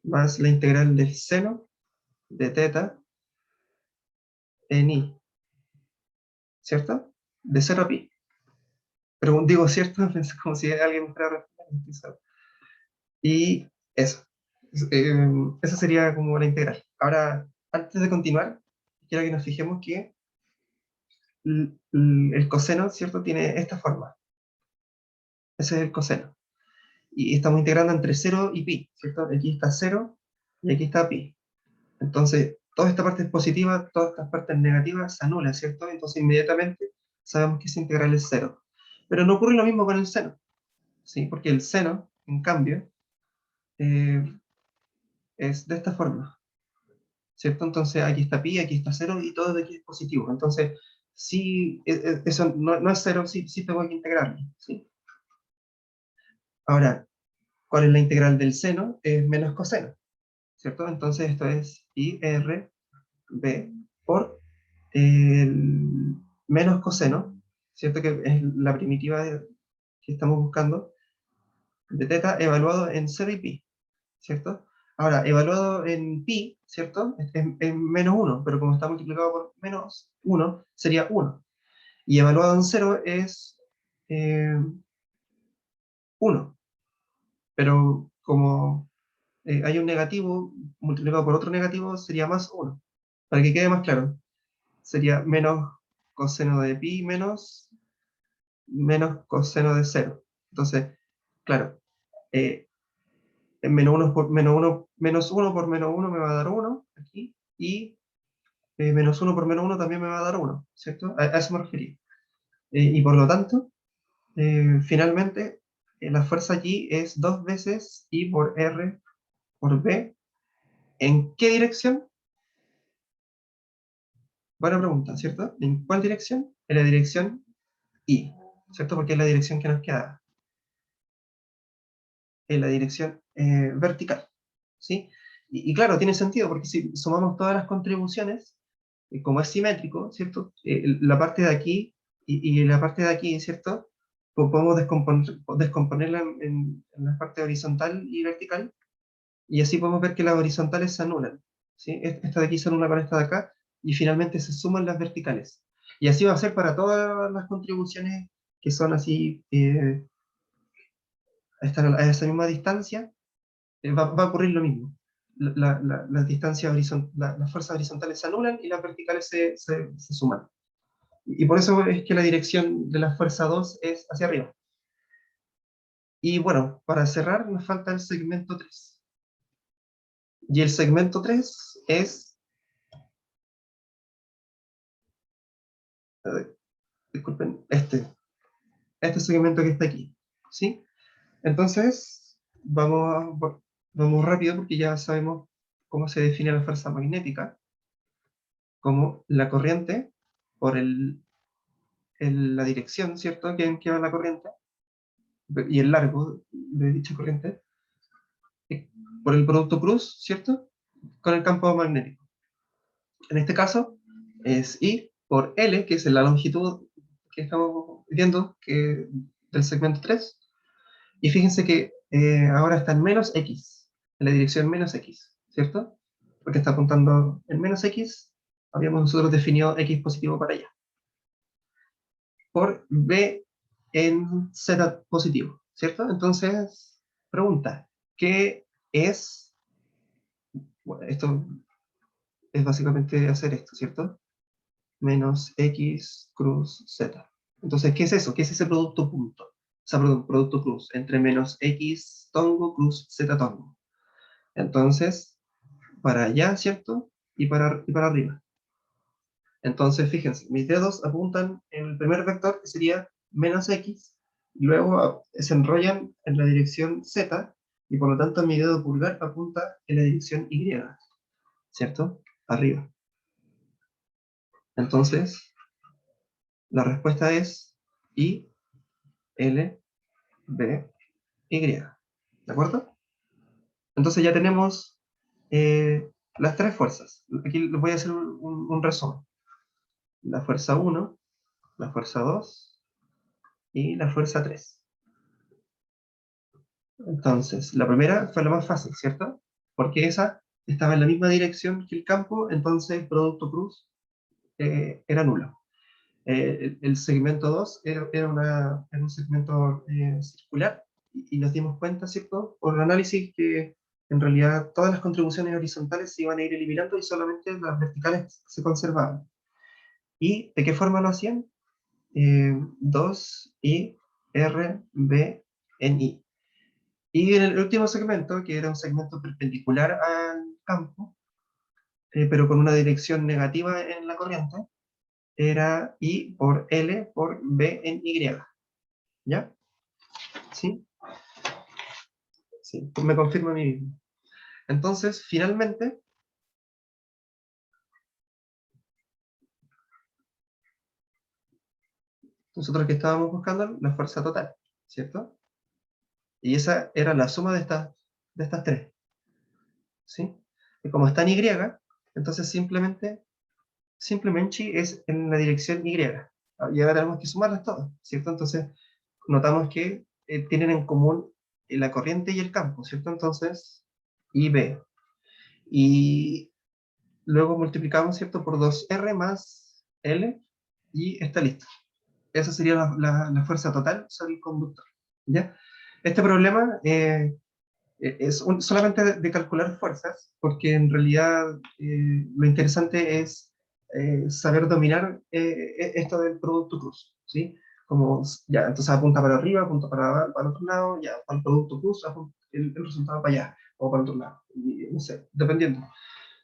más la integral del seno de teta en y, ¿cierto? De 0 a pi. Pero digo cierto, pensé como si alguien me fuera a responder. Y eso. Esa sería como la integral. Ahora, antes de continuar, quiero que nos fijemos que el coseno, ¿cierto? Tiene esta forma. Ese es el coseno. Y estamos integrando entre 0 y pi, ¿cierto? Aquí está 0 y aquí está pi. Entonces, toda esta parte es positiva, todas estas partes negativas se anulan, ¿cierto? Entonces, inmediatamente sabemos que esa integral es 0. Pero no ocurre lo mismo con el seno, ¿sí? Porque el seno, en cambio, eh, es de esta forma, ¿cierto? Entonces, aquí está pi, aquí está 0 y todo de aquí es positivo. Entonces, sí, eso no es 0, sí, sí tengo que integrarlo, ¿sí? Ahora, ¿cuál es la integral del seno? Es menos coseno, ¿cierto? Entonces, esto es I R B por el menos coseno, ¿cierto? Que es la primitiva que estamos buscando, de teta evaluado en 0 y pi, ¿cierto? Ahora, evaluado en pi, ¿cierto? Es menos 1, pero como está multiplicado por menos 1, sería 1. Y evaluado en 0 es 1. Pero como hay un negativo multiplicado por otro negativo, sería más 1. Para que quede más claro, sería menos coseno de pi menos coseno de 0. Entonces, claro, eh, menos 1 por menos 1 por menos 1 me va a dar 1 aquí, y menos 1 por menos 1 también me va a dar 1, ¿cierto? A eso me refería. Y por lo tanto, finalmente, la fuerza aquí es 2 veces I por R por B. ¿En qué dirección? Buena pregunta, ¿cierto? ¿En cuál dirección? En la dirección I, ¿cierto? Porque es la dirección que nos queda. En la dirección vertical, ¿sí? Y claro, tiene sentido, porque si sumamos todas las contribuciones, como es simétrico, ¿cierto? La parte de aquí y la parte de aquí, ¿cierto? Podemos descomponerla en la parte horizontal y vertical, y así podemos ver que las horizontales se anulan, ¿sí? Esta de aquí se anula con esta de acá, y finalmente se suman las verticales. Y así va a ser para todas las contribuciones que son así, a esa misma distancia, va a ocurrir lo mismo. Las distancias las fuerzas horizontales se anulan y las verticales se suman. Y por eso es que la dirección de la fuerza 2 es hacia arriba. Y bueno, para cerrar nos falta el segmento 3. Y el segmento 3 es, disculpen, este segmento que está aquí, ¿sí? Entonces, vamos rápido porque ya sabemos cómo se define la fuerza magnética, como la corriente por la dirección, ¿cierto? Que va la corriente, y el largo de dicha corriente, por el producto cruz, ¿cierto? Con el campo magnético. En este caso, es I por L, que es la longitud que estamos viendo del segmento 3. Y fíjense que ahora está en menos X, en la dirección menos X, ¿cierto? Porque está apuntando en menos X, habíamos nosotros definido X positivo para allá. Por B en Z positivo, ¿cierto? Entonces, pregunta, ¿qué es? Bueno, esto es básicamente hacer esto, ¿cierto? Menos X cruz Z. Entonces, ¿qué es eso? ¿Qué es ese producto punto? O sea, perdón, producto cruz, entre menos X tongo cruz Z tongo. Entonces, para allá, ¿cierto? Y para arriba. Entonces, fíjense, mis dedos apuntan en el primer vector, que sería menos X, y luego se enrollan en la dirección Z, y por lo tanto mi dedo pulgar apunta en la dirección Y, ¿cierto? Arriba. Entonces, la respuesta es I, L, B, Y. ¿De acuerdo? Entonces ya tenemos las tres fuerzas. Aquí les voy a hacer un resumen. La fuerza 1, la fuerza 2 y la fuerza 3. Entonces, la primera fue la más fácil, ¿cierto? Porque esa estaba en la misma dirección que el campo, entonces el producto cruz era nulo. El segmento 2 era un segmento circular y nos dimos cuenta, ¿cierto? Por el análisis que en realidad todas las contribuciones horizontales se iban a ir eliminando y solamente las verticales se conservaban. ¿Y de qué forma lo hacían? 2I, R, B, en I. Y en el último segmento, que era un segmento perpendicular al campo, pero con una dirección negativa en la corriente, era I por L por B en Y. ¿Ya? ¿Sí? Sí, me confirmo a mí mismo. Entonces, finalmente, nosotros que estábamos buscando la fuerza total, ¿cierto? Y esa era la suma de estas tres, ¿sí? Y como está en Y, entonces simplemente es en la dirección Y. Y ahora tenemos que sumarlas todas, ¿cierto? Entonces, notamos que tienen en común la corriente y el campo, ¿cierto? Entonces, IB. Y luego multiplicamos, ¿cierto? Por 2R más L y está listo. Esa sería la fuerza total sobre el conductor, ¿ya? Este problema es solamente de calcular fuerzas, porque en realidad lo interesante es saber dominar esto del producto cruz, ¿sí? Como ya, entonces apunta para arriba, apunta para otro lado, ya, para el producto cruz, el resultado para allá, o para otro lado, y, no sé, dependiendo.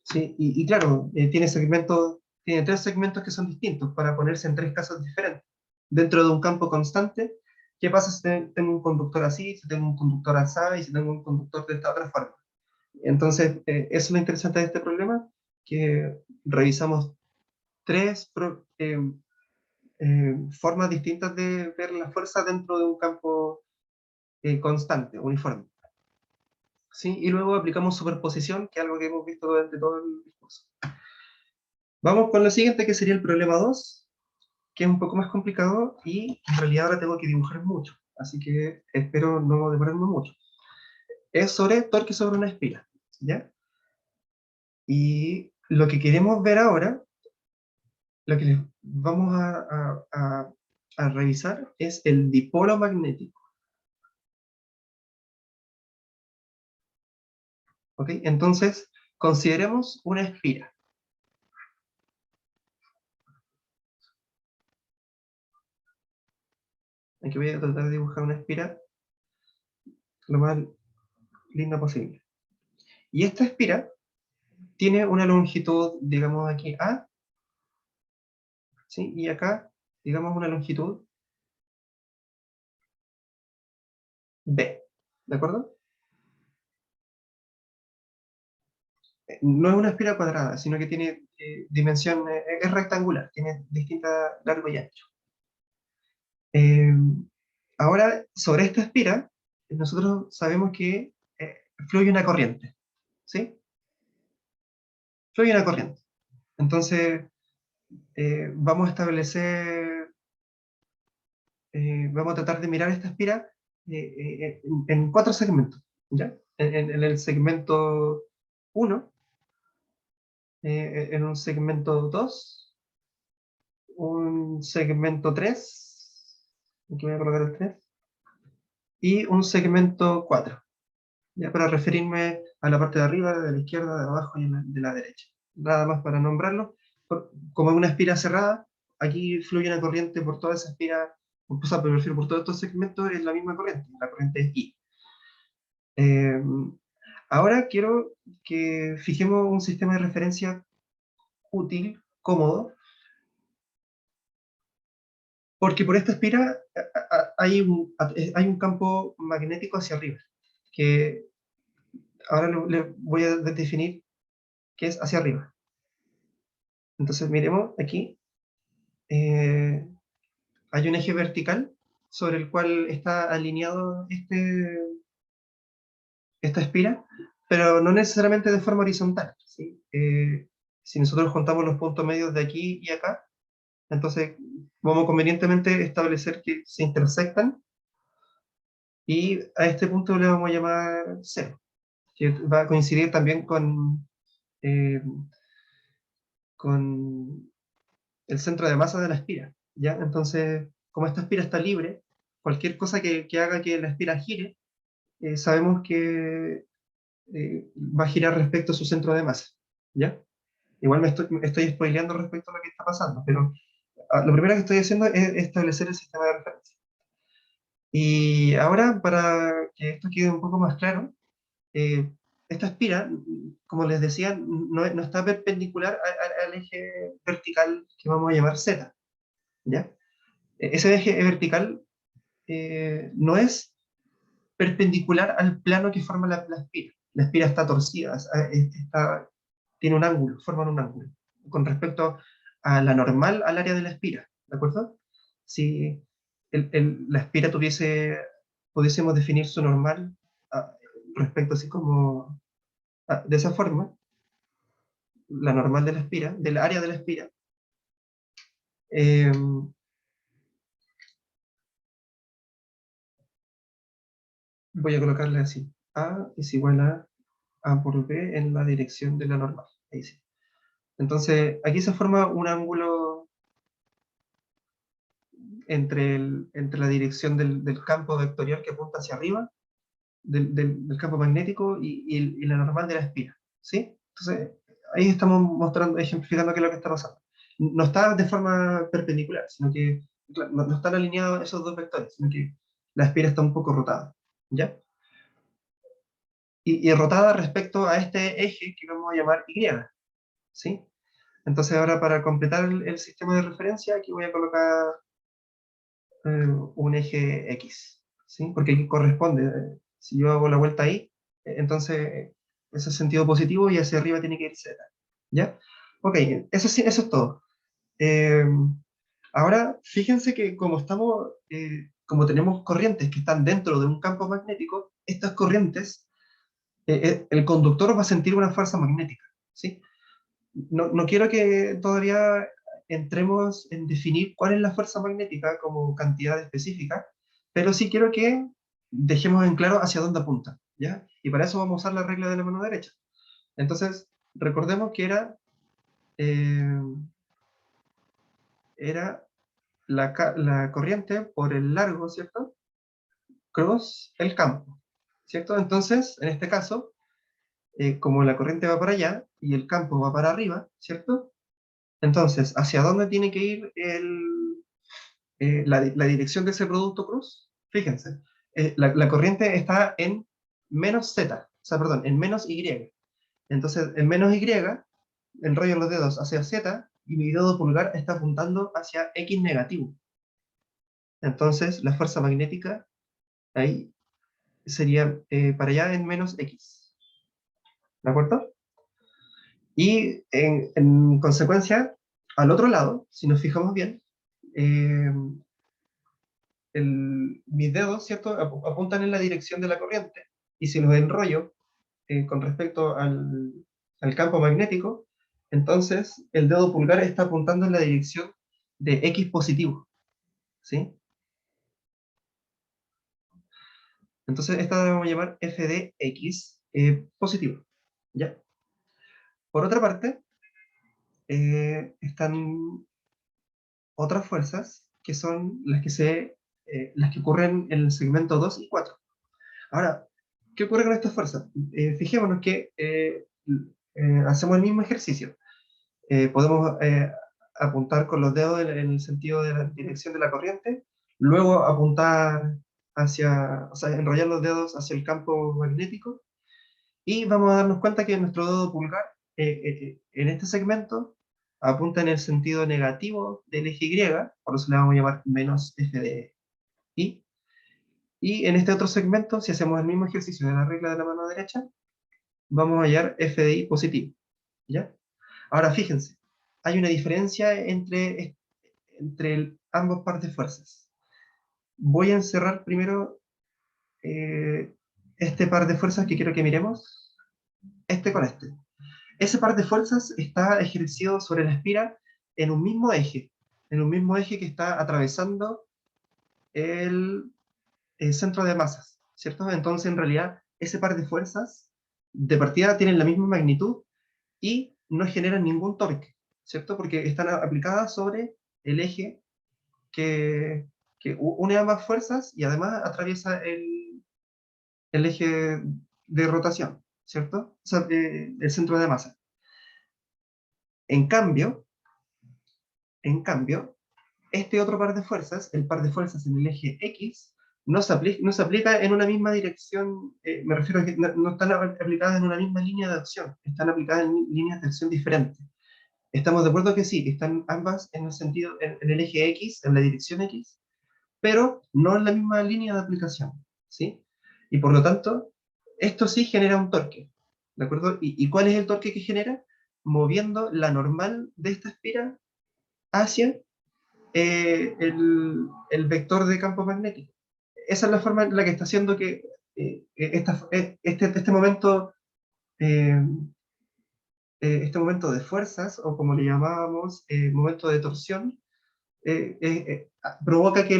¿Sí? Y claro, tiene segmentos tiene tres segmentos que son distintos para ponerse en tres casos diferentes. Dentro de un campo constante, ¿qué pasa si tengo un conductor así, si tengo un conductor así y si tengo un conductor de esta otra forma? Entonces, eso es lo interesante de este problema, que revisamos tres formas distintas de ver la fuerza dentro de un campo constante, uniforme. ¿Sí? Y luego aplicamos superposición, que es algo que hemos visto durante todo el discurso. Vamos con lo siguiente, que sería el problema 2, que es un poco más complicado y en realidad ahora tengo que dibujar mucho, así que espero no demorarme mucho. Es sobre torque sobre una espira, ¿ya? Y lo que queremos ver ahora, lo que les vamos a revisar es el dipolo magnético. ¿Ok? Entonces, consideremos una espira. Aquí voy a tratar de dibujar una espira lo más linda posible. Y esta espira tiene una longitud, digamos aquí A, ¿sí? Y acá, digamos una longitud B, ¿de acuerdo? No es una espira cuadrada, sino que tiene dimensión, es rectangular, tiene distinta largo y ancho. Eh, Ahora, sobre esta espira, nosotros sabemos que fluye una corriente, ¿sí? Fluye una corriente. Entonces, vamos a establecer, vamos a tratar de mirar esta espira en cuatro segmentos, ¿ya? En el segmento 1, en un segmento 2, un segmento 3, aquí voy a colocar el 3, y un segmento 4, ya para referirme a la parte de arriba, de la izquierda, de abajo y de la derecha. Nada más para nombrarlo. Como es una espira cerrada, aquí fluye una corriente por toda esa espira, o sea, me refiero por todos estos segmentos, es la misma corriente, la corriente es I. Eh, Ahora quiero que fijemos un sistema de referencia útil, cómodo, porque por esta espira hay un campo magnético hacia arriba, que ahora le voy a definir que es hacia arriba. Entonces miremos aquí, eh, hay un eje vertical sobre el cual está alineado esta espira, pero no necesariamente de forma horizontal, ¿sí? Si nosotros juntamos los puntos medios de aquí y acá, entonces vamos convenientemente establecer que se intersectan y a este punto le vamos a llamar cero, que va a coincidir también eh, con el centro de masa de la espira, ¿ya? Entonces, como esta espira está libre, cualquier cosa que haga que la espira gire, sabemos que va a girar respecto a su centro de masa, ¿ya? Igual me estoy spoileando respecto a lo que está pasando, pero lo primero que estoy haciendo es establecer el sistema de referencia. Y ahora, para que esto quede un poco más claro, eh, esta espira, como les decía, no está perpendicular al eje vertical que vamos a llamar Z, ¿ya? Ese eje vertical no es perpendicular al plano que forma la espira. La espira está torcida, tiene un ángulo, forman un ángulo, con respecto a la normal al área de la espira, ¿de acuerdo? Si la espira pudiésemos definir su normal ah, respecto así como de esa forma, la normal de la espira, del área de la espira, eh, voy a colocarle así, A es igual a por B en la dirección de la normal, ahí sí. Entonces, aquí se forma un ángulo entre la dirección del campo vectorial que apunta hacia arriba, del campo magnético y la normal de la espira, ¿sí? Entonces, ahí estamos mostrando, ejemplificando qué es lo que está pasando. No está de forma perpendicular, sino que claro, no están alineados esos dos vectores, sino que la espira está un poco rotada, ¿ya? Y rotada respecto a este eje que vamos a llamar Y, ¿sí? Entonces ahora para completar el sistema de referencia, aquí voy a colocar un eje X, ¿sí? Porque aquí corresponde, si yo hago la vuelta ahí, entonces ese es sentido positivo y hacia arriba tiene que ir Z, ¿ya? Ok, eso, sí, eso es todo. Eh, Ahora, fíjense que como estamos, como tenemos corrientes que están dentro de un campo magnético, estas corrientes, el conductor va a sentir una fuerza magnética, ¿sí? No quiero que todavía entremos en definir cuál es la fuerza magnética como cantidad específica, pero sí quiero que dejemos en claro hacia dónde apunta, ¿ya? Y para eso vamos a usar la regla de la mano derecha. Entonces, recordemos que eh, era la corriente por el largo, ¿cierto? Cross el campo, ¿cierto? Entonces, en este caso, como la corriente va para allá y el campo va para arriba, ¿cierto? Entonces, ¿hacia dónde tiene que ir la dirección de ese producto cruz? Fíjense, la corriente está en menos z, o sea, perdón, en menos y. Entonces, en menos y, enrollo los dedos hacia z y mi dedo pulgar está apuntando hacia x negativo. Entonces, la fuerza magnética ahí sería para allá en menos x. ¿De acuerdo? Y en consecuencia, al otro lado, si nos fijamos bien, eh, mis dedos, ¿cierto?, apuntan en la dirección de la corriente, y si los enrollo con respecto al campo magnético, entonces el dedo pulgar está apuntando en la dirección de X positivo, ¿sí? Entonces esta la vamos a llamar f de X positivo, ¿ya? Por otra parte, están otras fuerzas que son las que ocurren en el segmento 2 y 4. Ahora, ¿qué ocurre con estas fuerzas? Fijémonos que hacemos el mismo ejercicio. Podemos apuntar con los dedos en el sentido de la dirección de la corriente, luego apuntar o sea, enrollar los dedos hacia el campo magnético, y vamos a darnos cuenta que nuestro dedo pulgar, en este segmento, apunta en el sentido negativo del eje Y, por eso le vamos a llamar menos f de y. Y en este otro segmento, si hacemos el mismo ejercicio de la regla de la mano derecha, vamos a hallar f de y positivo, ¿ya? Ahora fíjense, hay una diferencia entre ambos pares de fuerzas. Voy a encerrar primero este par de fuerzas que quiero que miremos, este con este. Ese par de fuerzas está ejercido sobre la espira en un mismo eje que está atravesando el centro de masas, ¿cierto? Entonces, en realidad, ese par de fuerzas de partida tienen la misma magnitud y no generan ningún torque, ¿cierto? Porque están aplicadas sobre el eje que une ambas fuerzas y además atraviesa el eje de rotación, ¿cierto? O sea, el centro de masa. En cambio, este otro par de fuerzas, el par de fuerzas en el eje X, no se aplica en una misma dirección, me refiero a que no están aplicadas en una misma línea de acción, están aplicadas en líneas de acción diferentes. Estamos de acuerdo que sí, que están ambas en el sentido, en el eje X, en la dirección X, pero no en la misma línea de aplicación, ¿sí? Y por lo tanto, esto sí genera un torque, ¿de acuerdo? ¿Y cuál es el torque que genera? Moviendo la normal de esta espira hacia el vector de campo magnético. Esa es la forma en la que está haciendo que eh, este momento de fuerzas, o como le llamábamos, momento de torsión, provoca que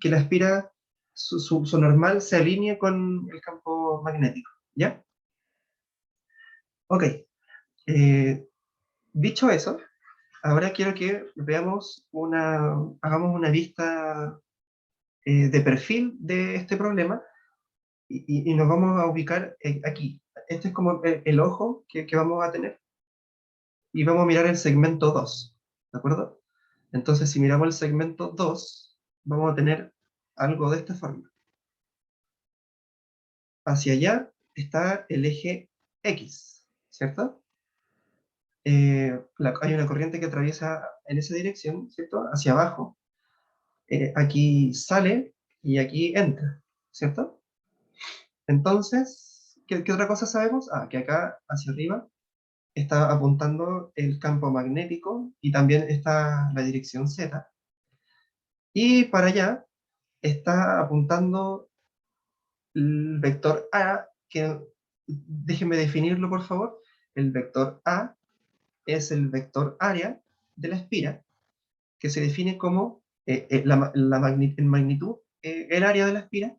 la espira, su normal, se alinee con el campo magnético, ¿ya? Ok. Eh, Dicho eso, ahora quiero que hagamos una vista de perfil de este problema, y nos vamos a ubicar aquí. Este es como el ojo que vamos a tener, y vamos a mirar el segmento 2, ¿de acuerdo? Entonces, si miramos el segmento 2, vamos a tener algo de esta forma. Hacia allá está el eje X, ¿cierto? hay una corriente que atraviesa en esa dirección, ¿cierto? Hacia abajo. Aquí sale y aquí entra, ¿cierto? Entonces, ¿qué otra cosa sabemos? Ah, que acá hacia arriba está apuntando el campo magnético y también está la dirección Z. Y para allá está apuntando el vector A, que déjenme definirlo por favor. El vector A es el vector área de la espira, que se define como en magnitud el área de la espira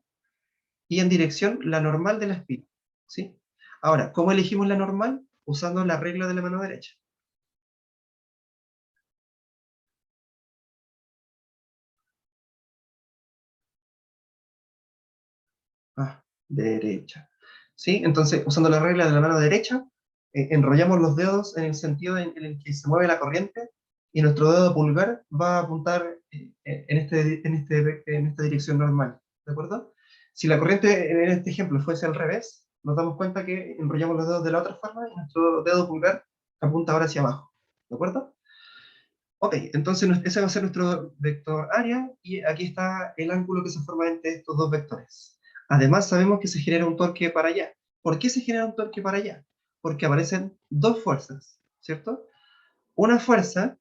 y en dirección la normal de la espira. ¿Sí? Ahora, ¿cómo elegimos la normal? Usando la regla de la mano derecha. Ah, derecha. ¿Sí? Entonces, usando la regla de la mano derecha, enrollamos los dedos en el sentido en el que se mueve la corriente y nuestro dedo pulgar va a apuntar en esta dirección normal. ¿De acuerdo? Si la corriente en este ejemplo fuese al revés, nos damos cuenta que enrollamos los dedos de la otra forma y nuestro dedo pulgar apunta ahora hacia abajo. ¿De acuerdo? Ok, entonces ese va a ser nuestro vector área y aquí está el ángulo que se forma entre estos dos vectores. Además sabemos que se genera un torque para allá. ¿Por qué se genera un torque para allá? Porque aparecen dos fuerzas, ¿cierto? Una fuerza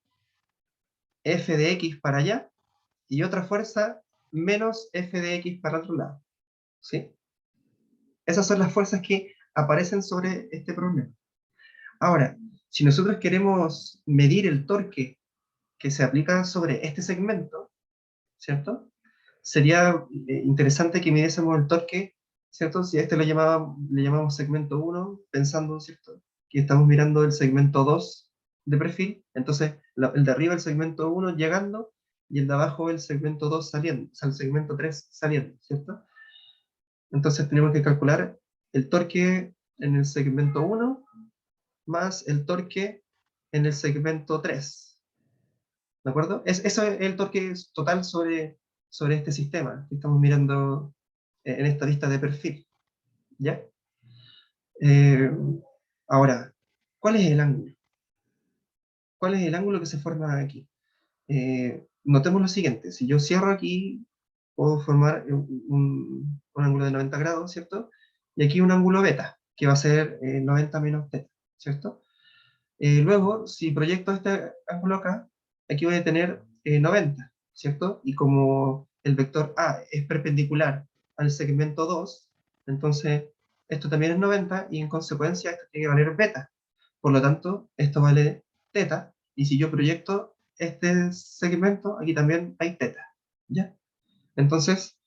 F de X para allá y otra fuerza menos F de X para otro lado, ¿sí? Esas son las fuerzas que aparecen sobre este problema. Ahora, si nosotros queremos medir el torque que se aplica sobre este segmento, ¿cierto? Sería interesante que midiésemos el torque, ¿cierto? Si a este le llamamos segmento 1, pensando, ¿cierto? Que estamos mirando el segmento 2 de perfil, entonces el de arriba el segmento 1 llegando y el de abajo el segmento 2 saliendo, o sea, el segmento 3 saliendo, ¿cierto? Entonces tenemos que calcular el torque en el segmento 1 más el torque en el segmento 3. ¿De acuerdo? Eso es el torque total sobre este sistema que estamos mirando en esta lista de perfil. ¿Ya? Eh, Ahora, ¿cuál es el ángulo? ¿Cuál es el ángulo que se forma aquí? Notemos lo siguiente, si yo cierro aquí, puedo formar un ángulo de 90 grados, ¿cierto? Y aquí un ángulo beta, que va a ser 90 menos θ, ¿cierto? Luego, si proyecto este ángulo acá, aquí voy a tener 90, ¿cierto? Y como el vector A es perpendicular al segmento 2, entonces esto también es 90 y en consecuencia esto tiene que valer beta. Por lo tanto, esto vale teta, y si yo proyecto este segmento, aquí también hay teta, ¿ya? Entonces,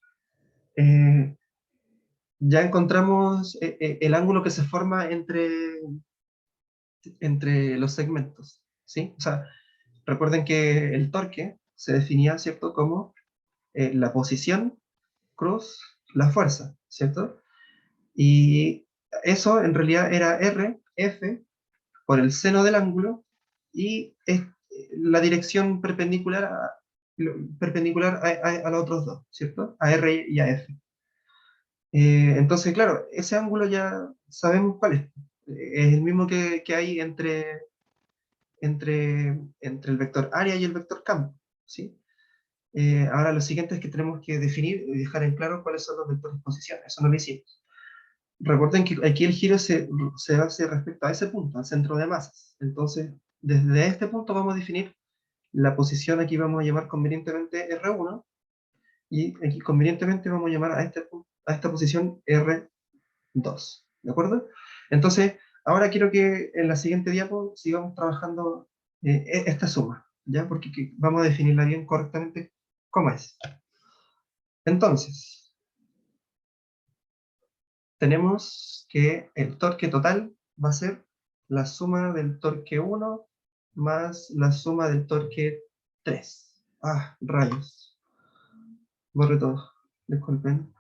eh, ya encontramos el ángulo que se forma entre los segmentos, ¿sí? O sea, recuerden que el torque se definía, ¿cierto?, como la posición cruz la fuerza, ¿cierto? Y eso en realidad era R, F, por el seno del ángulo, y es la dirección perpendicular a los otros dos, ¿cierto? A R y a F. Entonces, claro, ese ángulo ya sabemos cuál es. Es el mismo que hay entre el vector área y el vector campo, ¿sí? Ahora lo siguiente es que tenemos que definir y dejar en claro cuáles son los vectores de posición. Eso no lo hicimos. Recuerden que aquí el giro se hace respecto a ese punto, al centro de masas. Entonces, desde este punto vamos a definir la posición, aquí vamos a llamar convenientemente R1, y aquí convenientemente vamos a llamar a esta posición R2. ¿De acuerdo? Entonces, ahora quiero que en la siguiente diapo sigamos trabajando esta suma, ¿ya? Porque vamos a definirla bien correctamente cómo es. Entonces, tenemos que el torque total va a ser la suma del torque 1 más la suma del torque 3. Ah, rayos. Borre todo. Disculpen.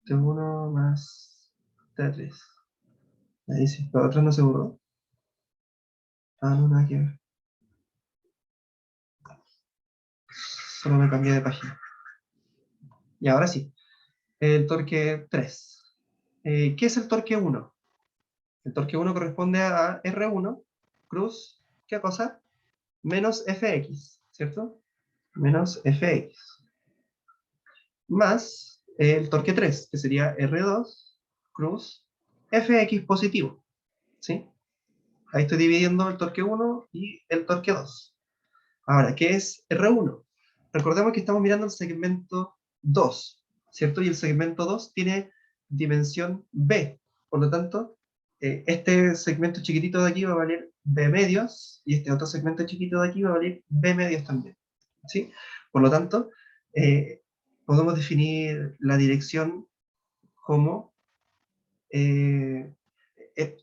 T1 más T3. Ahí sí. ¿Lo otro no se borró? Ah, no, nada que ver. Solo me cambié de página. Y ahora sí. El torque 3. ¿Qué es el torque 1? El torque 1 corresponde a R1 cruz ¿qué cosa? Menos fx, ¿cierto? Menos fx. Más el torque 3, que sería R2 cruz fx positivo, ¿sí? Ahí estoy dividiendo el torque 1 y el torque 2. Ahora, ¿qué es R1? Recordemos que estamos mirando el segmento 2, ¿cierto? Y el segmento 2 tiene dimensión B. Por lo tanto, este segmento chiquitito de aquí va a valer B medios, y este otro segmento chiquito de aquí va a valer B medios también, ¿sí? Por lo tanto, eh, podemos definir la dirección como, eh,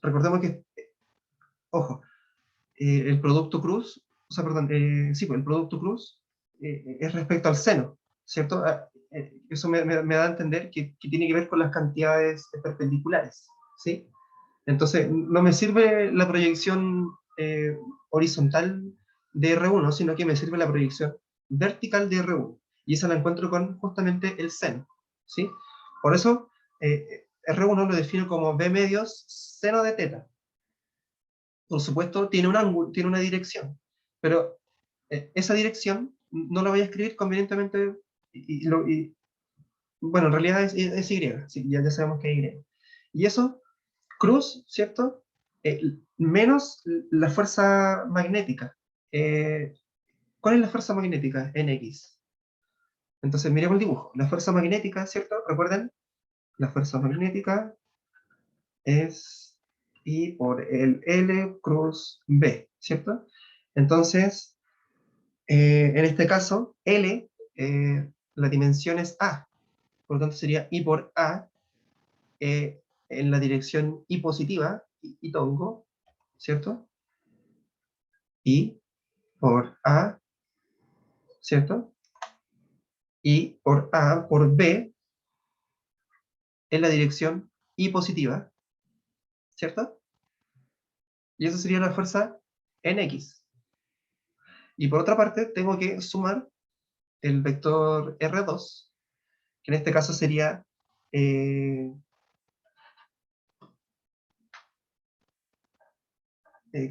recordemos que, ojo, el producto cruz, o sea, perdón, sí, pues el producto cruz es respecto al seno, ¿cierto? Eso me da a entender que tiene que ver con las cantidades perpendiculares, ¿sí? Entonces, no me sirve la proyección horizontal de R1, sino que me sirve la proyección vertical de R1. Y esa la encuentro con justamente el seno, ¿sí? Por eso, R1 lo defino como B medios seno de teta. Por supuesto, tiene un ángulo, tiene una dirección, pero esa dirección no la voy a escribir convenientemente, bueno, en realidad es Y, sí, ya sabemos que es Y. Y eso, cruz, ¿cierto? Menos la fuerza magnética. ¿Cuál es la fuerza magnética? Nx. Entonces, miremos el dibujo. La fuerza magnética, ¿cierto? Recuerden, la fuerza magnética es I por el L cruz B, ¿cierto? Entonces, en este caso, L, la dimensión es A, por lo tanto sería I por A en la dirección I positiva, y tongo, ¿cierto? I por A, ¿cierto? I por A por B en la dirección I positiva, ¿cierto? Y eso sería la fuerza en X. Y por otra parte, tengo que sumar el vector R2, que en este caso sería,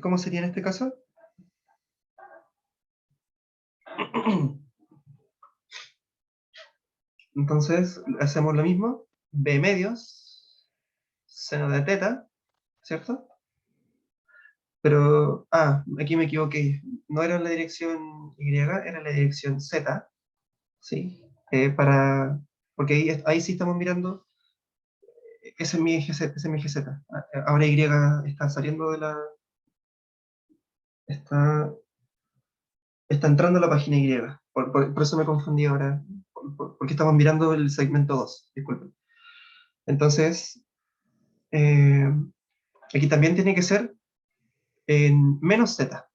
¿cómo sería en este caso? Entonces, hacemos lo mismo, B medios, seno de teta, ¿cierto? Pero, aquí me equivoqué, no era la dirección Y, era la dirección Z, ¿sí? Porque ahí sí estamos mirando, ese es mi eje Z, ese es mi eje Z. Ahora Y está saliendo de la, está, está entrando a la página Y, por eso me confundí ahora, porque estamos mirando el segmento 2, disculpen. Entonces, eh, aquí también tiene que ser en menos Z,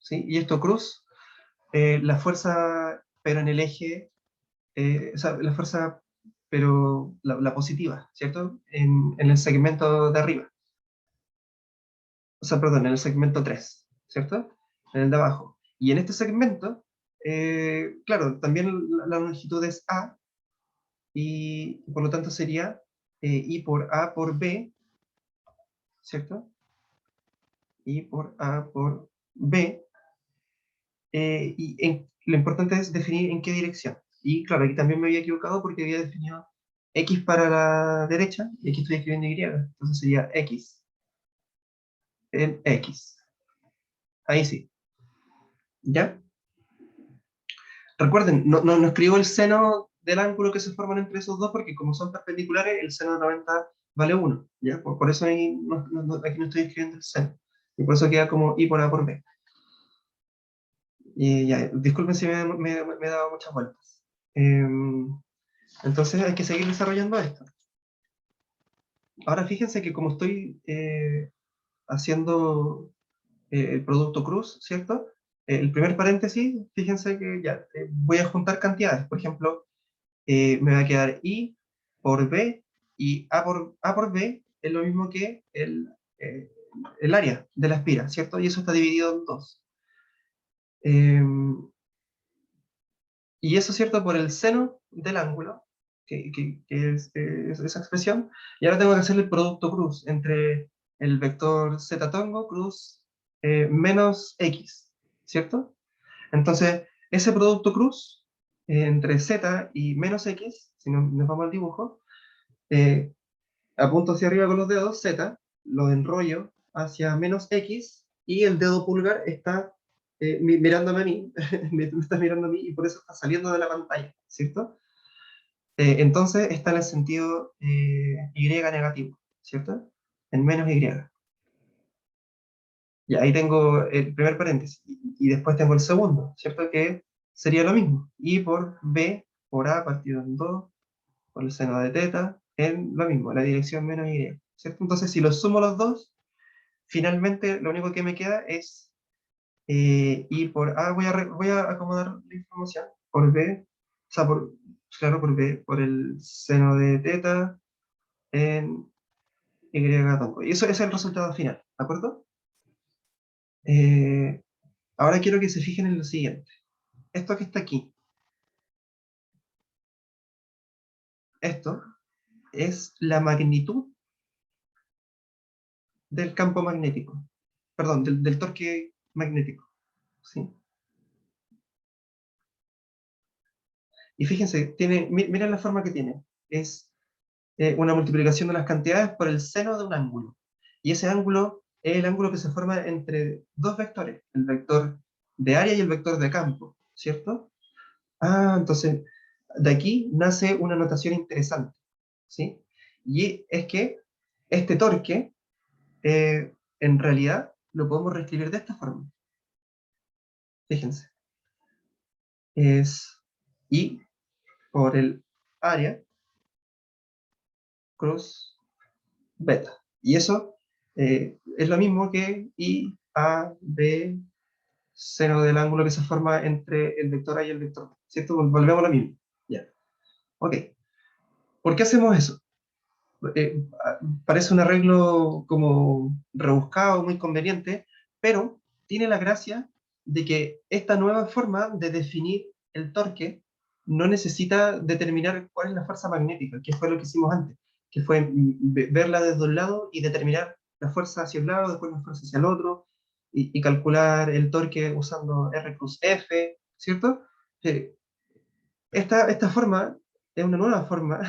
¿sí? Y esto cruz, la fuerza, pero en el eje, o sea, la fuerza, pero la positiva, ¿cierto? En el segmento de arriba, o sea, perdón, en el segmento 3, ¿cierto? En el de abajo. Y en este segmento, claro, también la longitud es A, y por lo tanto sería I por A por B, ¿cierto? I por A por B, lo importante es definir en qué dirección. Y claro, aquí también me había equivocado porque había definido X para la derecha, y aquí estoy escribiendo Y, entonces sería X en X. Ahí sí. ¿Ya? Recuerden, no escribo el seno del ángulo que se forman entre esos dos, porque como son perpendiculares, el seno de 90 vale 1. ¿Ya? Por eso ahí aquí no estoy escribiendo el seno. Y por eso queda como I por A por B. Y ya, disculpen si me he dado muchas vueltas. Entonces hay que seguir desarrollando esto. Ahora fíjense que como estoy haciendo el producto cruz, ¿cierto? El primer paréntesis, fíjense que ya voy a juntar cantidades. Por ejemplo, me va a quedar I por B, y A por B es lo mismo que el área de la espira, ¿cierto? Y eso está dividido en dos. Y eso, ¿cierto? Por el seno del ángulo, que es esa expresión. Y ahora tengo que hacer el producto cruz entre el vector z tongo cruz menos X, ¿cierto? Entonces, ese producto cruz entre Z y menos X, si nos vamos al dibujo, eh, apunto hacia arriba con los dedos, Z, lo enrollo hacia menos X, y el dedo pulgar está mirándome a mí, me está mirando a mí, y por eso está saliendo de la pantalla, ¿cierto? Entonces está en el sentido Y negativo, ¿cierto? En menos Y. Y ahí tengo el primer paréntesis, y después tengo el segundo, ¿cierto? Que sería lo mismo, Y por B por A partido en 2 por el seno de teta, en lo mismo, la dirección menos Y, ¿cierto? Entonces, si los sumo los dos, finalmente lo único que me queda es Y por A, voy a acomodar la información, por B, o sea, claro, por B, por el seno de teta en Y tampoco. Y eso es el resultado final, ¿de acuerdo? Eh, Ahora quiero que se fijen en lo siguiente. Esto que está aquí, esto es la magnitud del campo magnético, perdón, del torque magnético, ¿sí? Y fíjense, miren la forma que tiene. Es una multiplicación de las cantidades por el seno de un ángulo. Y ese ángulo es el ángulo que se forma entre dos vectores, el vector de área y el vector de campo, ¿cierto? Ah, entonces, de aquí nace una notación interesante, ¿sí? Y es que este torque, en realidad, lo podemos reescribir de esta forma. Fíjense. Es I por el área cruz beta. Y eso es lo mismo que I, A, B, seno del ángulo que se forma entre el vector A y el vector B. ¿Cierto? Volvemos a lo mismo. Ya. Ok. ¿Por qué hacemos eso? Parece un arreglo como rebuscado, muy conveniente, pero tiene la gracia de que esta nueva forma de definir el torque no necesita determinar cuál es la fuerza magnética, que fue lo que hicimos antes, que fue verla desde un lado y determinar la fuerza hacia un lado, después la fuerza hacia el otro, y calcular el torque usando R cruz F, ¿cierto? Eh, esta forma es una nueva forma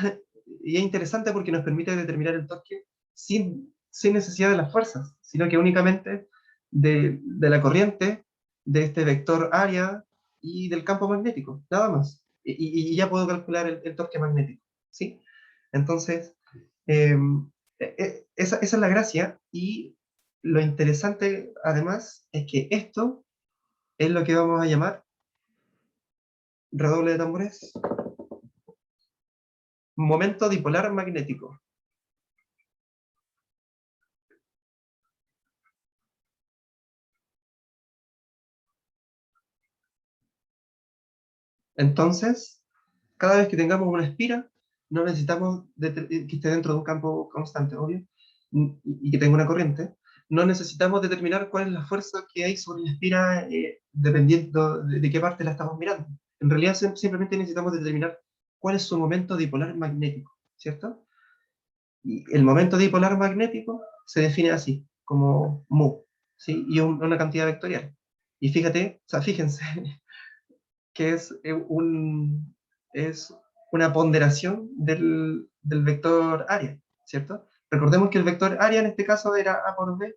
y es interesante porque nos permite determinar el torque sin necesidad de las fuerzas, sino que únicamente de la corriente, de este vector área y del campo magnético, nada más. Y ya puedo calcular el torque magnético, ¿sí? Entonces, eh, esa es la gracia, y lo interesante además es que esto es lo que vamos a llamar, redoble de tambores, momento dipolar magnético. Entonces, cada vez que tengamos una espira, no necesitamos que esté dentro de un campo constante, obvio, y que tenga una corriente. No necesitamos determinar cuál es la fuerza que hay sobre la espira dependiendo de qué parte la estamos mirando. En realidad, simplemente necesitamos determinar cuál es su momento dipolar magnético, ¿cierto? Y el momento dipolar magnético se define así, como mu, ¿sí? Y una cantidad vectorial. Y fíjate, o sea, fíjense, que es una ponderación del vector área, ¿cierto? Recordemos que el vector área en este caso era A por B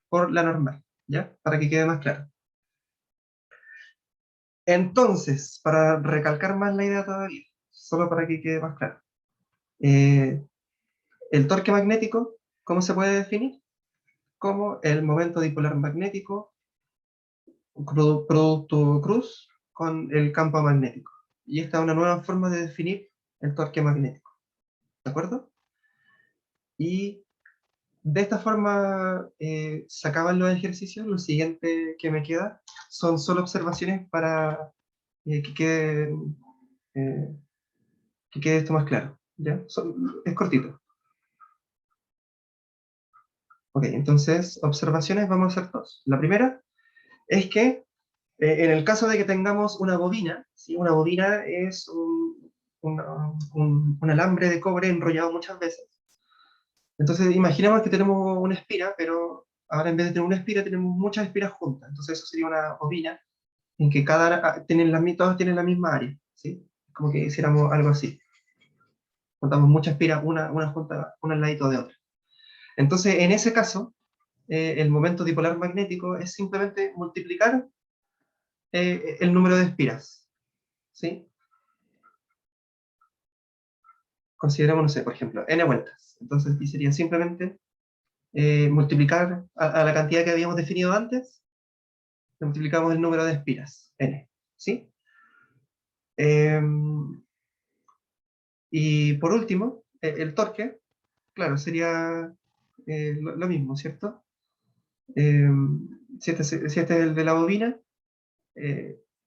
por la normal, ¿ya? Para que quede más claro. Entonces, para recalcar más la idea todavía, solo para que quede más claro, eh, el torque magnético, ¿cómo se puede definir? Como el momento dipolar magnético producto cruz con el campo magnético. Y esta es una nueva forma de definir el torque magnético. ¿De acuerdo? Y de esta forma se acaban los ejercicios. Lo siguiente que me queda son solo observaciones para que eh, que quede esto más claro. ¿Ya? Es cortito. Ok, entonces, observaciones vamos a hacer dos. La primera es que en el caso de que tengamos una bobina, ¿sí? Una bobina es un alambre de cobre enrollado muchas veces. Entonces, imaginemos que tenemos una espira, pero ahora en vez de tener una espira, tenemos muchas espiras juntas. Entonces eso sería una bobina en que todos tienen la misma área, ¿sí? Como que hiciéramos algo así. Juntamos muchas espiras, una junta, una al ladito de otra. Entonces, en ese caso, el momento dipolar magnético es simplemente multiplicar el número de espiras, ¿sí? Consideramos, no sé, por ejemplo, n vueltas. Entonces, aquí sería simplemente multiplicar a la cantidad que habíamos definido antes, multiplicamos el número de espiras, n, ¿sí? Y por último, el torque, claro, sería lo mismo, ¿cierto? Si este es el de la bobina,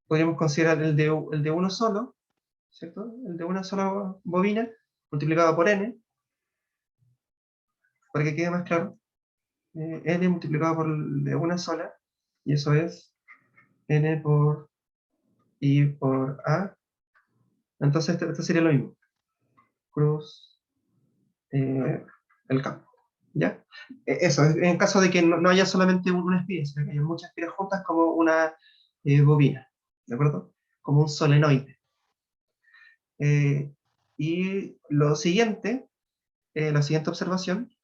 podríamos considerar el de uno solo, ¿cierto? El de una sola bobina multiplicado por n, para que quede más claro. N multiplicado por el de una sola, y eso es n por I por A. Entonces esto sería lo mismo. Cruz el campo. ¿Ya? Eso, en caso de que no haya solamente una espira, sino que haya muchas espiras juntas como una bobina, ¿de acuerdo? Como un solenoide. Y la siguiente observación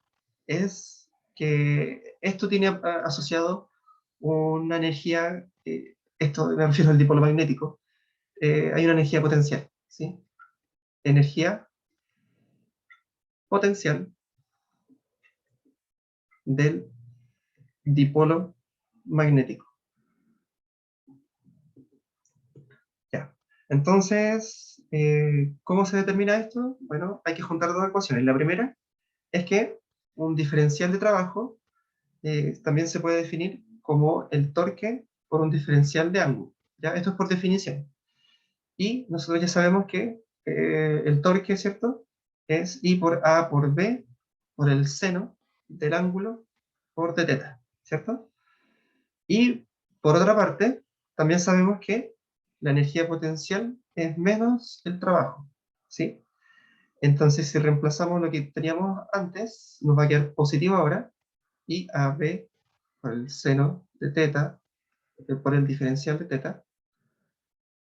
es que esto tiene asociado una energía, esto me refiero al dipolo magnético, hay una energía potencial, ¿sí? Energía potencial del dipolo magnético. Ya. Entonces, ¿cómo se determina esto? Bueno, hay que juntar dos ecuaciones. La primera es que un diferencial de trabajo también se puede definir como el torque por un diferencial de ángulo. ¿Ya? Esto es por definición. Y nosotros ya sabemos que el torque, ¿cierto? Es I por A por B por el seno del ángulo por d θ, ¿cierto? Y por otra parte, también sabemos que la energía potencial es menos el trabajo, ¿sí? Entonces, si reemplazamos lo que teníamos antes, nos va a quedar positivo ahora, y AB por el seno de θ, por el diferencial de θ,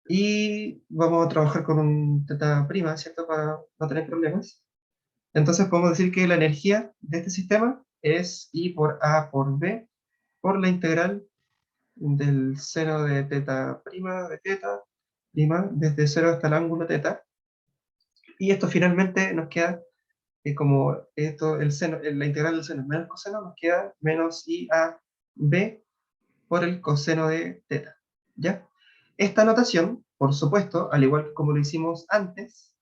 y vamos a trabajar con un θ', ¿cierto? Para no tener problemas. Entonces podemos decir que la energía de este sistema es I por A por B por la integral del seno de θ', desde 0 hasta el ángulo θ. Y esto finalmente nos queda, como esto, la integral del seno menos coseno, nos queda menos IAB por el coseno de θ. ¿Ya? Esta notación, por supuesto, al igual que como lo hicimos antes,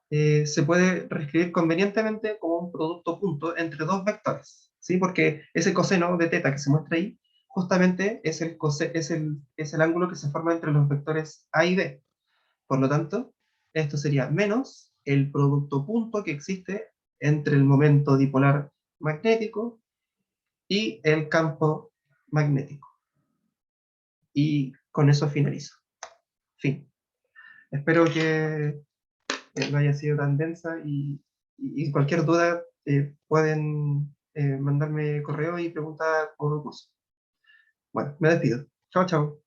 se puede reescribir convenientemente como un producto punto entre dos vectores, ¿sí? Porque ese coseno de θ que se muestra ahí, justamente es el ángulo que se forma entre los vectores A y B. Por lo tanto, esto sería menos el producto punto que existe entre el momento dipolar magnético y el campo magnético. Y con eso finalizo. Fin. Espero que no haya sido tan densa y cualquier duda pueden mandarme correo y preguntar por un curso. Bueno, me despido. Chao, chao.